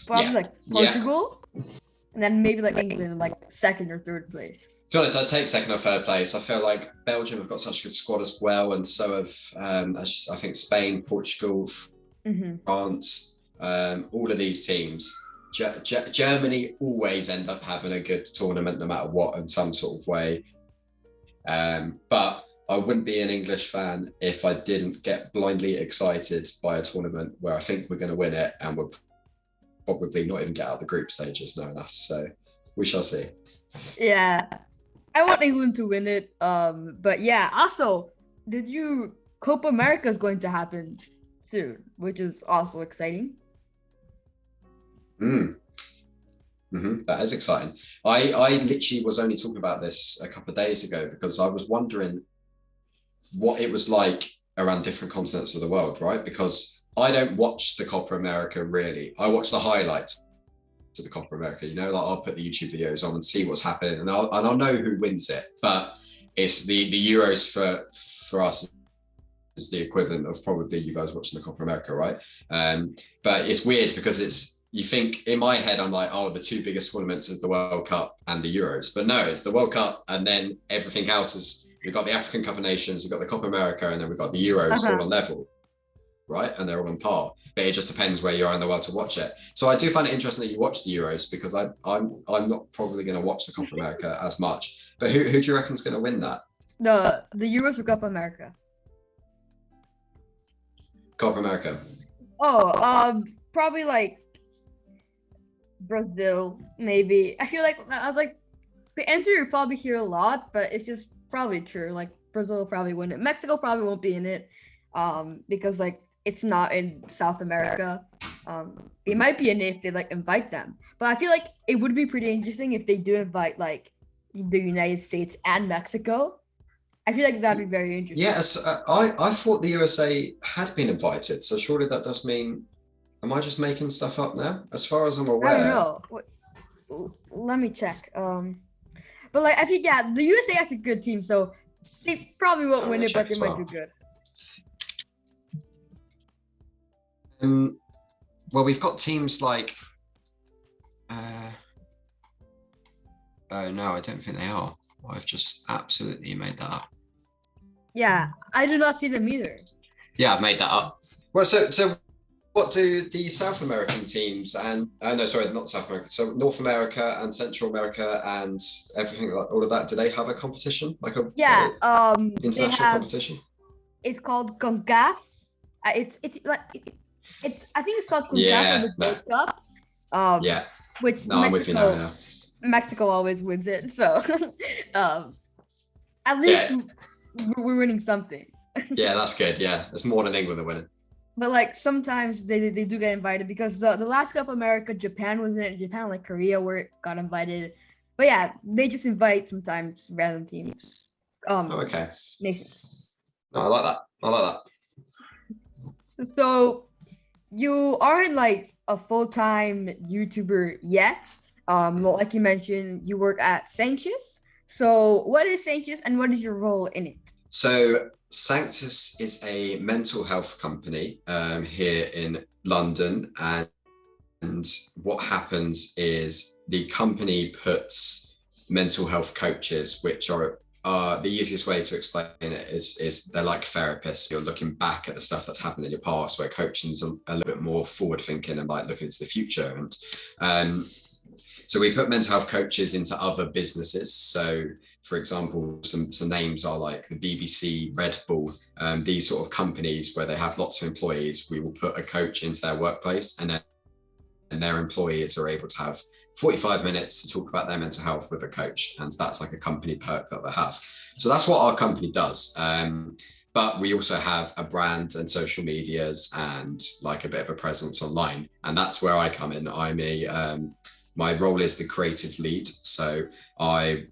probably like Portugal. Yeah. And then maybe like England in like 2nd or 3rd place. To be honest, I'd take 2nd or 3rd place. I feel like Belgium have got such a good squad as well, and so have I think Spain, Portugal, France, all of these teams. Germany always end up having a good tournament no matter what in some sort of way. But I wouldn't be an English fan if I didn't get blindly excited by a tournament where I think we're going to win it and we'll probably not even get out of the group stages knowing us. So we shall see. Yeah, I want England to win it. But yeah, also, Copa America is going to happen soon, which is also exciting. That is exciting. I literally was only talking about this a couple of days ago because I was wondering what it was like around different continents of the world, right? Because I don't watch the Copa America really. I watch the highlights to the Copa America, like I'll put the YouTube videos on and see what's happening, and I'll know who wins it. But it's the Euros for us is the equivalent of probably you guys watching the Copa America, right? But it's weird because you think in my head I'm like, oh, the two biggest tournaments is the World Cup and the Euros, but no, it's the World Cup and then everything else is. We've got the African Cup of Nations, we've got the Copa America, and then we've got the Euros all on level, right? And they're all on par. But it just depends where you are in the world to watch it. So I do find it interesting that you watch the Euros because I'm not probably going to watch the Copa America as much. But who do you reckon is going to win that? The Euros or Copa America? Copa America. Oh, probably like Brazil, maybe. I feel like I was like the answer you probably hear a lot, but it's just probably true. Like Brazil will probably win it. Mexico probably won't be in it, because like it's not in South America. It might be in it if they like invite them. But I feel like it would be pretty interesting if they do invite like the United States and Mexico. I feel like that'd be very interesting. Yes, I thought the USA had been invited. So surely that does mean. Am I just making stuff up now? As far as I'm aware. I don't know. Let me check. But like I think the USA has a good team, so they probably won't win it, but they might do good. Well, we've got teams like. Oh no, I don't think they are. I've just absolutely made that up. Yeah, I did not see them either. Yeah, I've made that up. Well, so what do the South American teams and no, sorry, not South America. So North America and Central America and everything like all of that. Do they have a competition like a international competition? It's called CONCACAF. It's like it's I think it's called CONCACAF or the Gold Cup. Yeah. Which I'm with you now. Mexico always wins it, so at least we're winning something. Yeah, that's good. Yeah, it's more than England are winning. But like sometimes they do get invited because the last Cup America, Japan was in it. Japan, like Korea, where it got invited. But yeah, they just invite sometimes random teams. Okay. Nations. No, I like that. So you aren't like a full-time YouTuber yet. Like you mentioned, you work at Sanctus. So what is Sanctus and what is your role in it? So Sanctus is a mental health company here in London, and what happens is the company puts mental health coaches, which are the easiest way to explain it is they're like therapists. You're looking back at the stuff that's happened in your past, where coaching's a little bit more forward thinking and like looking into the future. And so we put mental health coaches into other businesses. So for example, some names are like the BBC, Red Bull, these sort of companies where they have lots of employees. We will put a coach into their workplace, and their employees are able to have 45 minutes to talk about their mental health with a coach. And that's like a company perk that they have. So that's what our company does. But we also have a brand and social medias and like a bit of a presence online. And that's where I come in. My role is the creative lead. So I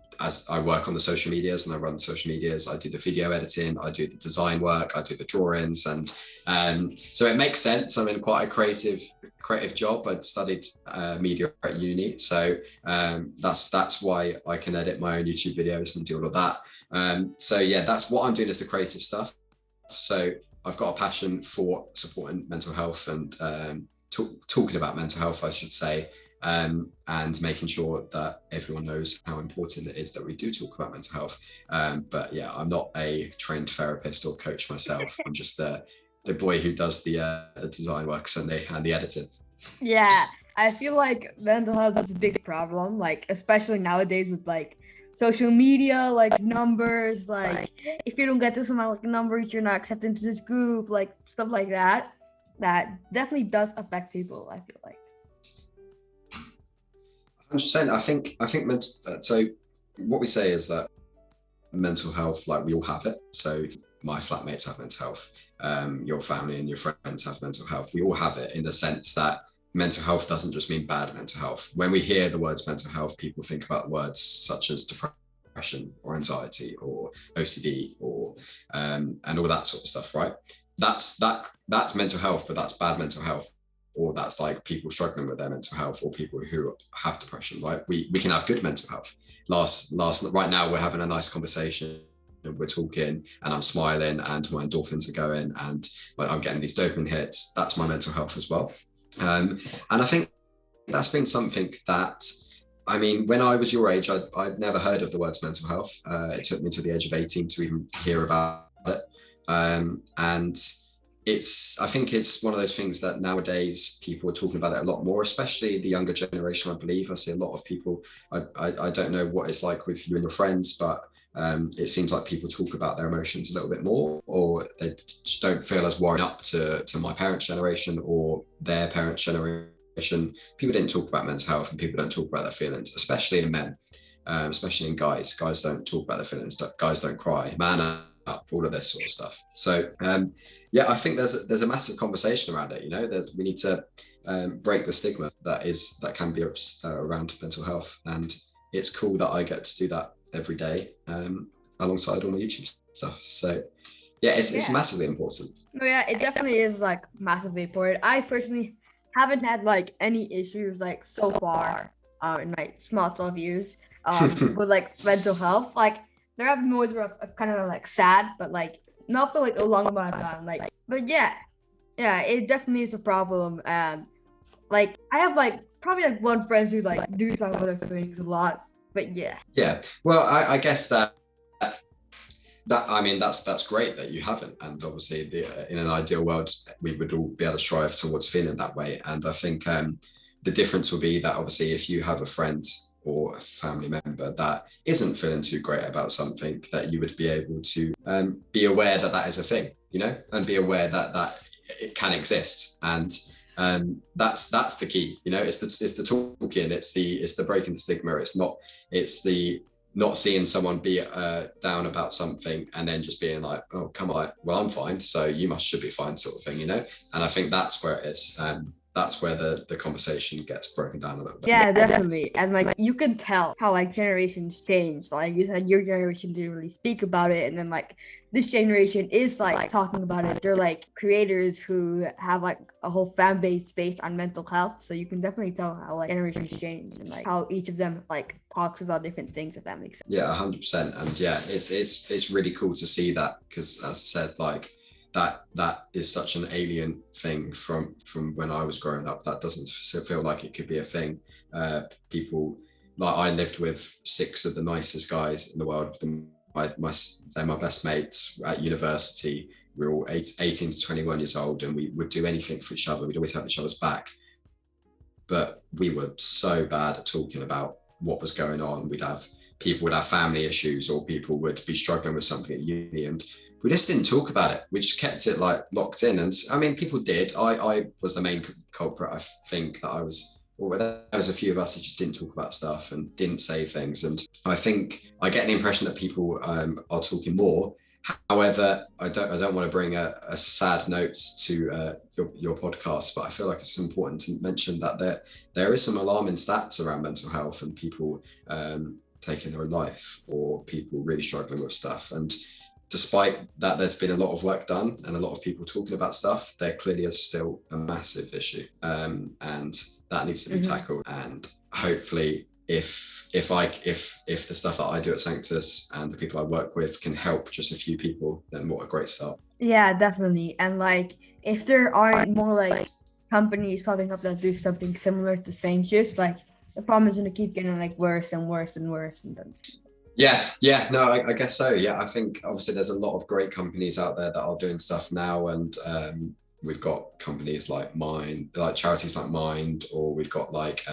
work on the social medias and I run the social medias. I do the video editing, I do the design work, I do the drawings. And so it makes sense. I'm in quite a creative job. I'd studied media at uni. So that's why I can edit my own YouTube videos and do all of that. So yeah, that's what I'm doing, is the creative stuff. So I've got a passion for supporting mental health and talking about mental health, I should say. And making sure that everyone knows how important it is that we do talk about mental health. But yeah, I'm not a trained therapist or coach myself. I'm just the boy who does the design work and the editing. Yeah, I feel like mental health is a big problem, like especially nowadays with like social media, like numbers, like if you don't get this amount of numbers, you're not accepted into this group, like stuff like that. That definitely does affect people, I feel like. 100%. I think so what we say is that mental health, like we all have it. So my flatmates have mental health, your family and your friends have mental health. We all have it in the sense that mental health doesn't just mean bad mental health. When we hear the words mental health, people think about words such as depression or anxiety or OCD or and all that sort of stuff, right? That's mental health, but that's bad mental health, or that's like people struggling with their mental health, or people who have depression, right? We can have good mental health. Right now we're having a nice conversation and we're talking and I'm smiling and my endorphins are going and I'm getting these dopamine hits. That's my mental health as well. And I think that's been something that, I mean, when I was your age, I'd never heard of the words mental health. It took me to the age of 18 to even hear about it. And I think it's one of those things that nowadays people are talking about it a lot more, especially the younger generation. I believe I see a lot of people. I don't know what it's like with you and your friends, but it seems like people talk about their emotions a little bit more, or they just don't feel as worried up to my parents' generation or their parents' generation. People didn't talk about mental health, and people don't talk about their feelings, especially in men, especially in guys. Guys don't talk about their feelings. Guys don't cry. Man up, all of this sort of stuff. So yeah, I think there's a massive conversation around it. You know, we need to break the stigma that can be around mental health, and it's cool that I get to do that every day alongside all my YouTube stuff. So yeah, it's massively important. Oh yeah, it definitely is like massively important. I personally haven't had like any issues like so far in my small 12 years with like mental health. Like there have been moments where I've kind of like sad, but like not for like a long amount of time. Like, but yeah, it definitely is a problem. And like I have like probably like one friend who like do talk about other things a lot. But yeah. Yeah. Well, I guess that I mean that's great that you haven't, and obviously in an ideal world we would all be able to strive towards feeling that way. And I think the difference will be that obviously if you have a friend or a family member that isn't feeling too great about something, that you would be able to be aware that is a thing, you know, and be aware that it can exist. And that's the key, you know. It's the talking, it's the breaking the stigma. It's the not seeing someone be down about something and then just being like, oh, come on, well, I'm fine, so you should be fine, sort of thing, you know. And I think that's where it is. That's where the conversation gets broken down a little bit. Yeah, definitely. And like you can tell how like generations change. Like you said, your generation didn't really speak about it, and then like this generation is like talking about it. They're like creators who have like a whole fan base based on mental health. So you can definitely tell how like generations change and like how each of them like talks about different things, if that makes sense. Yeah, 100%. And yeah, it's really cool to see that, because as I said, like that is such an alien thing from when I was growing up. That doesn't feel like it could be a thing. People, like, I lived with 6 of the nicest guys in the world. They're my best mates at university. We were all 18 to 21 years old, and we would do anything for each other. We'd always have each other's back. But we were so bad at talking about what was going on. People would have family issues, or people would be struggling with something at uni, and we just didn't talk about it. We just kept it like locked in. And I mean, people did. I was the main culprit. I think that there was a few of us who just didn't talk about stuff and didn't say things. And I think I get the impression that people are talking more. However, I don't want to bring a sad note to your podcast, but I feel like it's important to mention that there is some alarming stats around mental health and people taking their own life, or people really struggling with stuff. And despite that, there's been a lot of work done and a lot of people talking about stuff, there clearly is still a massive issue, and that needs to be tackled. And hopefully, if the stuff that I do at Sanctus and the people I work with can help just a few people, then what a great start. Yeah, definitely. And like if there aren't more like companies popping up that do something similar to Sanctus, like the problem is going to keep getting like worse and worse and worse. And then no, I guess so. Yeah, I think obviously there's a lot of great companies out there that are doing stuff now, and we've got companies like charities like Mind, or we've got like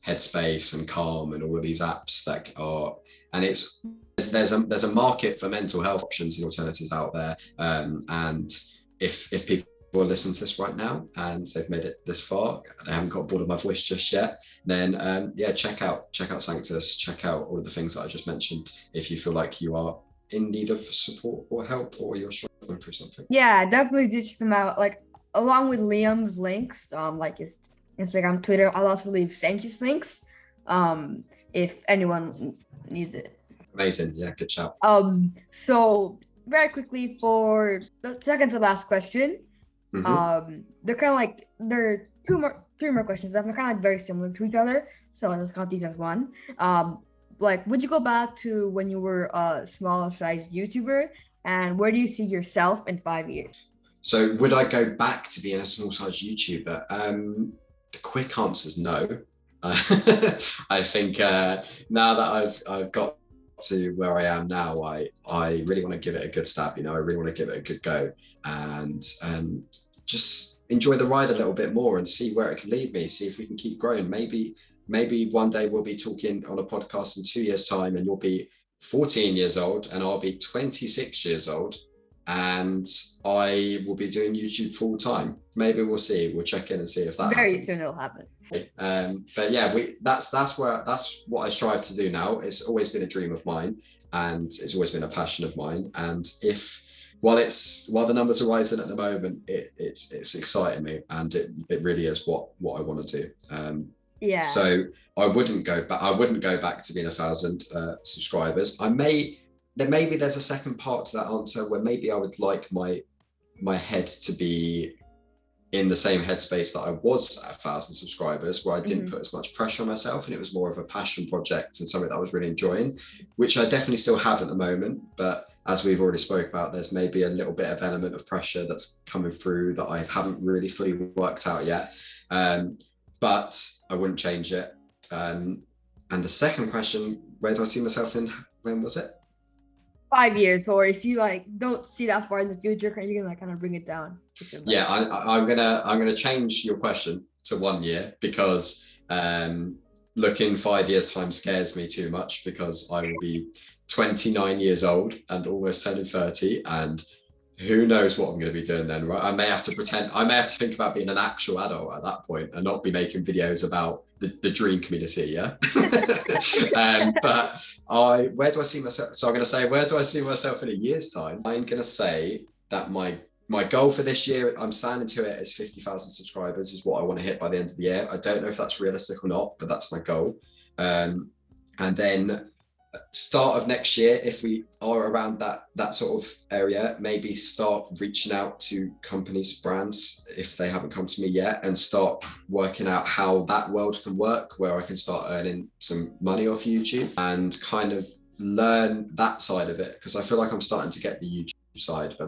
Headspace and Calm and all of these apps that are, and there's a market for mental health options and alternatives out there. And if people will listen to this right now and they've made it this far, they haven't got bored of my voice just yet, then yeah, check out Sanctus, check out all of the things that I just mentioned if you feel like you are in need of support or help, or you're struggling through something. Yeah, definitely do check them out, like along with Liam's links, like his Instagram, Twitter. I'll also leave Sanctus links if anyone needs it. Amazing. Yeah, good shout. So very quickly for the second to last question, they're kind of like, there are three more questions that are kind of like very similar to each other, so let's count these as one. Like, would you go back to when you were a small sized YouTuber, and where do you see yourself in 5 years? So would I go back to being a small sized YouTuber? The quick answer is no. I think now that I've got to where I am now, I really want to give it a good stab. I really want to give it a good go, and just enjoy the ride a little bit more and see where it can lead me. See if we can keep growing. Maybe one day we'll be talking on a podcast in 2 years' time, and you'll be 14 years old and I'll be 26 years old, and I will be doing YouTube full time. Maybe we'll see. We'll check in and see if that very happens. soon it'll happen. But yeah, that's what I strive to do now. It's always been a dream of mine, and it's always been a passion of mine. And while the numbers are rising at the moment, it's exciting me, and it really is what I want to do. Yeah. So I wouldn't go back to being 1,000 subscribers. Maybe there's a second part to that answer where maybe I would like my head to be in the same headspace that I was at 1,000 subscribers, where I didn't put as much pressure on myself, and it was more of a passion project and something that I was really enjoying, which I definitely still have at the moment. But as we've already spoke about, there's maybe a little bit of element of pressure that's coming through that I haven't really fully worked out yet. But I wouldn't change it. And the second question, where do I see myself in, when was it? 5 years, or if you like don't see that far in the future, you can like kind of bring it down. Yeah, I'm gonna change your question to 1 year, because looking 5 years time scares me too much, because I will be 29 years old and almost turning 30, and who knows what I'm going to be doing then, right? I may have to think about being an actual adult at that point and not be making videos about the dream community, yeah? But where do I see myself? So I'm going to say, where do I see myself in a year's time? I'm going to say that my goal for this year, I'm standing to it, is 50,000 subscribers is what I want to hit by the end of the year. I don't know if that's realistic or not, but that's my goal. And then start of next year, if we are around that sort of area, maybe start reaching out to companies, brands, if they haven't come to me yet, and start working out how that world can work, where I can start earning some money off YouTube and kind of learn that side of it, because I feel like I'm starting to get the YouTube side, but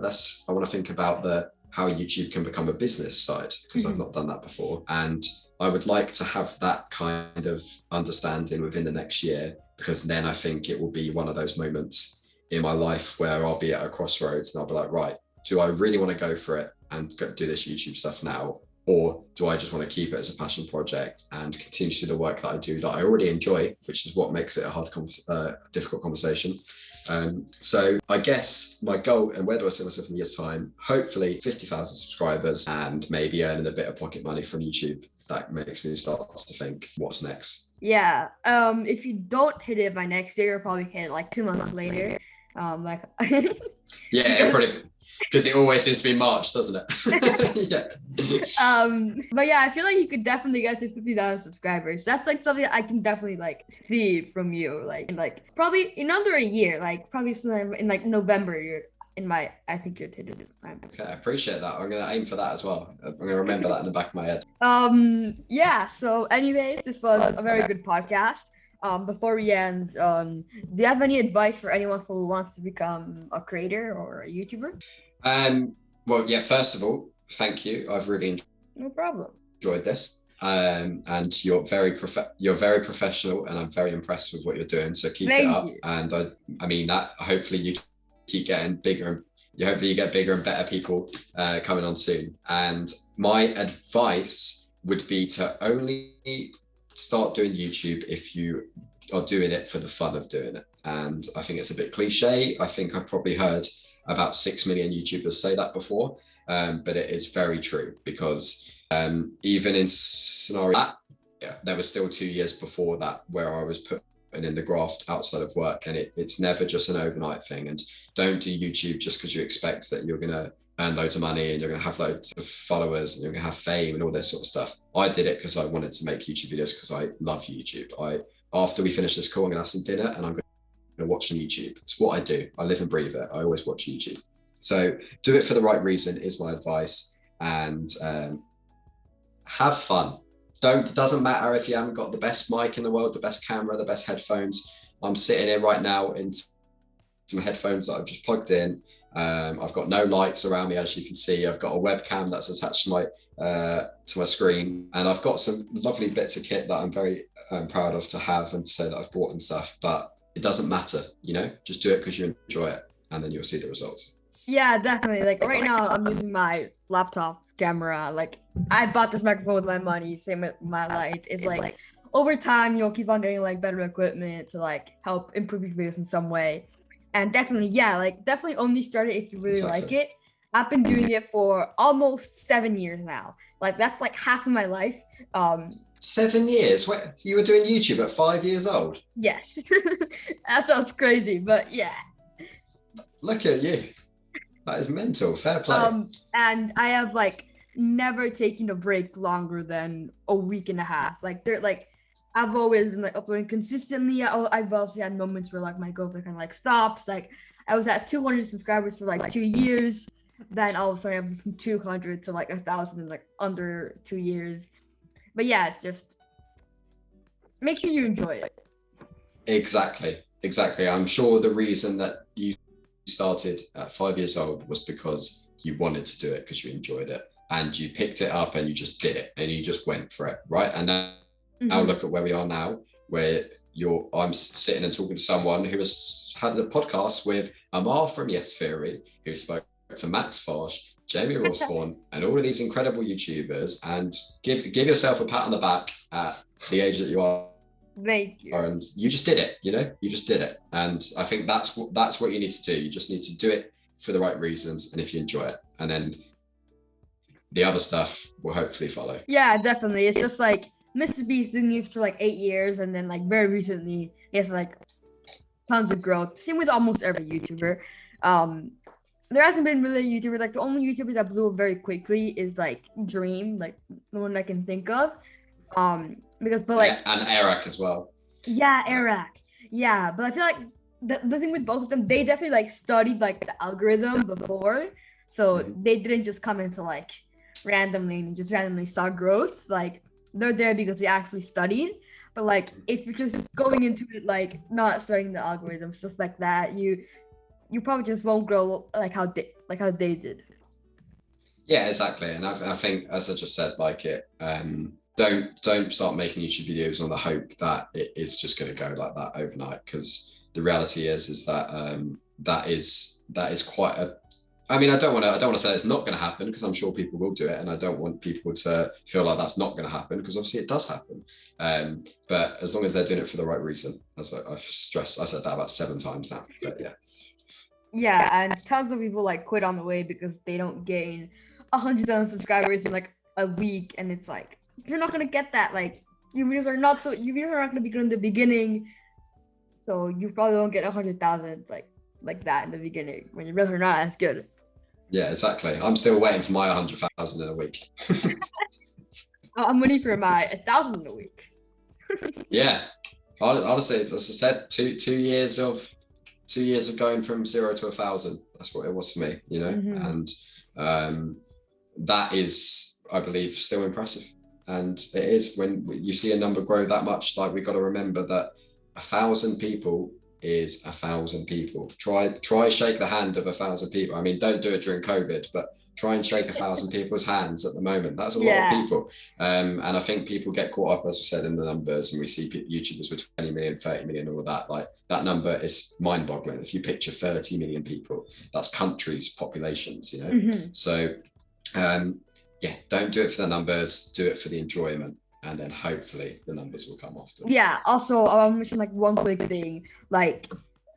I want to think about how YouTube can become a business side, because I've not done that before, and I would like to have that kind of understanding within the next year, because then I think it will be one of those moments in my life where I'll be at a crossroads and I'll be like, right, do I really want to go for it and do this YouTube stuff now? Or do I just want to keep it as a passion project and continue to do the work that I do, that I already enjoy, which is what makes it a difficult conversation. So I guess my goal, and where do I see myself in a year's time? Hopefully 50,000 subscribers and maybe earning a bit of pocket money from YouTube. That makes me start to think, what's next? Yeah. If you don't hit it by next year, you'll probably hit it like 2 months later. Yeah, probably, because it always seems to be March, doesn't it? Yeah. But yeah, I feel like you could definitely get to 50,000 subscribers. That's like something that I can definitely like see from you, like probably in under a year, like probably sometime in like November. I think you're hit this time. Okay, I appreciate that. I'm gonna aim for that as well. I'm gonna remember that in the back of my head. Yeah. So, anyways, this was a very good podcast. Before we end, do you have any advice for anyone who wants to become a creator or a YouTuber? Well, yeah. First of all, thank you. I've really No problem. enjoyed this. And you're very professional, and I'm very impressed with what you're doing. So keep it up. And I mean that. Hopefully you keep getting bigger. Hopefully you get bigger and better people coming on soon. And my advice would be to only start doing YouTube if you are doing it for the fun of doing it. And I think it's a bit cliche. I think I've probably heard about 6 million YouTubers say that before, but it is very true, because even in scenario, there was still 2 years before that where I was putting in the graft outside of work, and it's never just an overnight thing. And don't do YouTube just because you expect that you're going to earn loads of money and you're going to have loads of followers and you're going to have fame and all this sort of stuff. I did it because I wanted to make YouTube videos because I love YouTube. After we finish this call, I'm going to have some dinner and I'm going to watch some YouTube. It's what I do. I live and breathe it. I always watch YouTube. So do it for the right reason is my advice, and have fun. Doesn't matter if you haven't got the best mic in the world, the best camera, the best headphones. I'm sitting here right now in some headphones that I've just plugged in. I've got no lights around me, as you can see. I've got a webcam that's attached to my screen, and I've got some lovely bits of kit that I'm very proud of to have and to say that I've bought and stuff. But it doesn't matter, just do it because you enjoy it, and then you'll see the results. Yeah, definitely. Like right now, I'm using my laptop camera. Like I bought this microphone with my money. Same with my light. It's like over time, you'll keep on getting like better equipment to like help improve your videos in some way. And definitely, definitely only start it if you really like it. I've been doing it for almost 7 years now. Like that's like half of my life. 7 years? What, you were doing YouTube at 5 years old? Yes. That sounds crazy, but yeah. Look at you. That is mental. Fair play. And I have like never taken a break longer than a week and a half. Like I've always been like uploading consistently. I've also had moments where like my growth kind of like stops. Like I was at 200 subscribers for like 2 years. Then all of a sudden I went from 200 to like 1,000 in like under 2 years. But yeah, it's just make sure you enjoy it. Exactly. I'm sure the reason that you started at 5 years old was because you wanted to do it because you enjoyed it, and you picked it up and you just did it and you just went for it, right? And now look at where we are now, where I'm sitting and talking to someone who has had a podcast with Amar from Yes Theory, who spoke to Max Fosh, Jamie Rossborn, and all of these incredible YouTubers, and give yourself a pat on the back at the age that you are. Thank you. And you just did it, you just did it. And I think that's what you need to do. You just need to do it for the right reasons, and if you enjoy it, and then the other stuff will hopefully follow. Yeah, definitely. It's just like Mr. Beast doing it for like 8 years, and then like very recently he has like tons of growth. Same with almost every YouTuber. There hasn't been really a YouTuber, like the only YouTuber that blew up very quickly is like Dream, like the one I can think of. And Eric as well. Yeah, Eric. Yeah, but I feel like the thing with both of them, they definitely like studied like the algorithm before, so they didn't just come into like randomly saw growth. Like they're there because they actually studied. But like if you're just going into it like not studying the algorithms, just like that, you probably just won't grow like how they did. Yeah, exactly. And I think, as I just said, like don't start making YouTube videos on the hope that it is just going to go like that overnight, because the reality is that that is quite a, I mean, I don't want to say it's not going to happen, because I'm sure people will do it, and I don't want people to feel like that's not going to happen, because obviously it does happen. But as long as they're doing it for the right reason, as I've stressed, I said that about 7 times now, but yeah. Yeah, and tons of people like quit on the way because they don't gain 100,000 subscribers in like a week, and it's like you're not gonna get that. Like your videos are not gonna be good in the beginning, so you probably won't get 100,000 like that in the beginning when your videos are not as good. Yeah, exactly. I'm still waiting for my 100,000 in a week. I'm waiting for my 1,000 in a week. Yeah, honestly, as I said, two years of going from 0 to 1,000. That's what it was for me, and that is, I believe, still impressive. And it is, when you see a number grow that much, like we've got to remember that 1,000 people is 1,000 people. Try shake the hand of 1,000 people. I mean, don't do it during COVID, but try and shake 1,000 people's hands at the moment. That's a lot of people. And I think people get caught up, as we said, in the numbers, and we see YouTubers with 20 million, 30 million, all of that. Like that number is mind boggling. If you picture 30 million people, that's countries, populations, So, yeah, don't do it for the numbers, do it for the enjoyment. and then hopefully the numbers will come after. Yeah. Also, I'll mention like one quick thing. Like,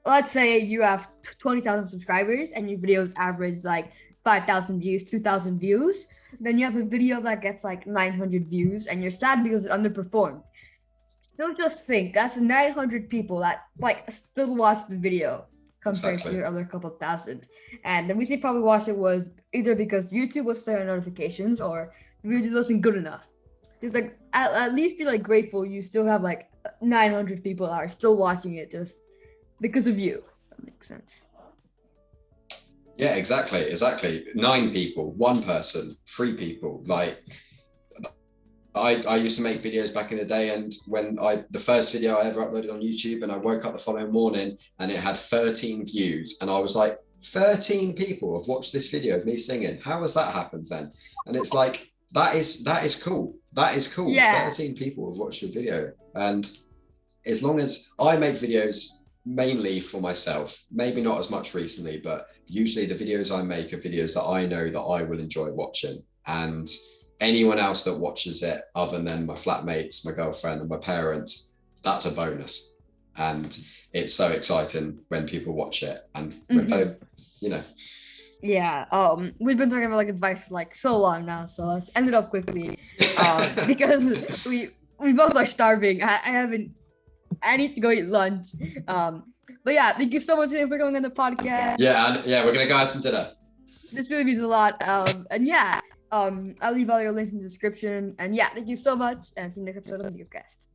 let's say you have 20,000 subscribers and your videos average like 5,000 views, 2,000 views. Then you have a video that gets like 900 views, and you're sad because it underperformed. Don't just think that's 900 people that like still watched the video compared to your other couple thousand. And the reason they probably watched it was either because YouTube was sending notifications or the video wasn't good enough. Just like at least be like grateful you still have like 900 people that are still watching it just because of you. That makes sense. Yeah, exactly. 9 people, 1 person, 3 people. Like, I used to make videos back in the day, and when the first video I ever uploaded on YouTube, and I woke up the following morning and it had 13 views, and I was like, 13 people have watched this video of me singing. How has that happened then? And it's like, that is cool. That is cool. Yeah. 13 people have watched your video. And as long as I make videos mainly for myself, maybe not as much recently, but usually the videos I make are videos that I know that I will enjoy watching. And anyone else that watches it other than my flatmates, my girlfriend and my parents, that's a bonus. And it's so exciting when people watch it and when they, you know. Yeah, we've been talking about like advice for like so long now, so let's end it up quickly. Because we both are starving. I need to go eat lunch. But yeah, thank you so much for coming on the podcast. Yeah, we're gonna go have some dinner. This really means a lot. And yeah, I'll leave all your links in the description. And yeah, thank you so much, and see you next episode of Nicocast.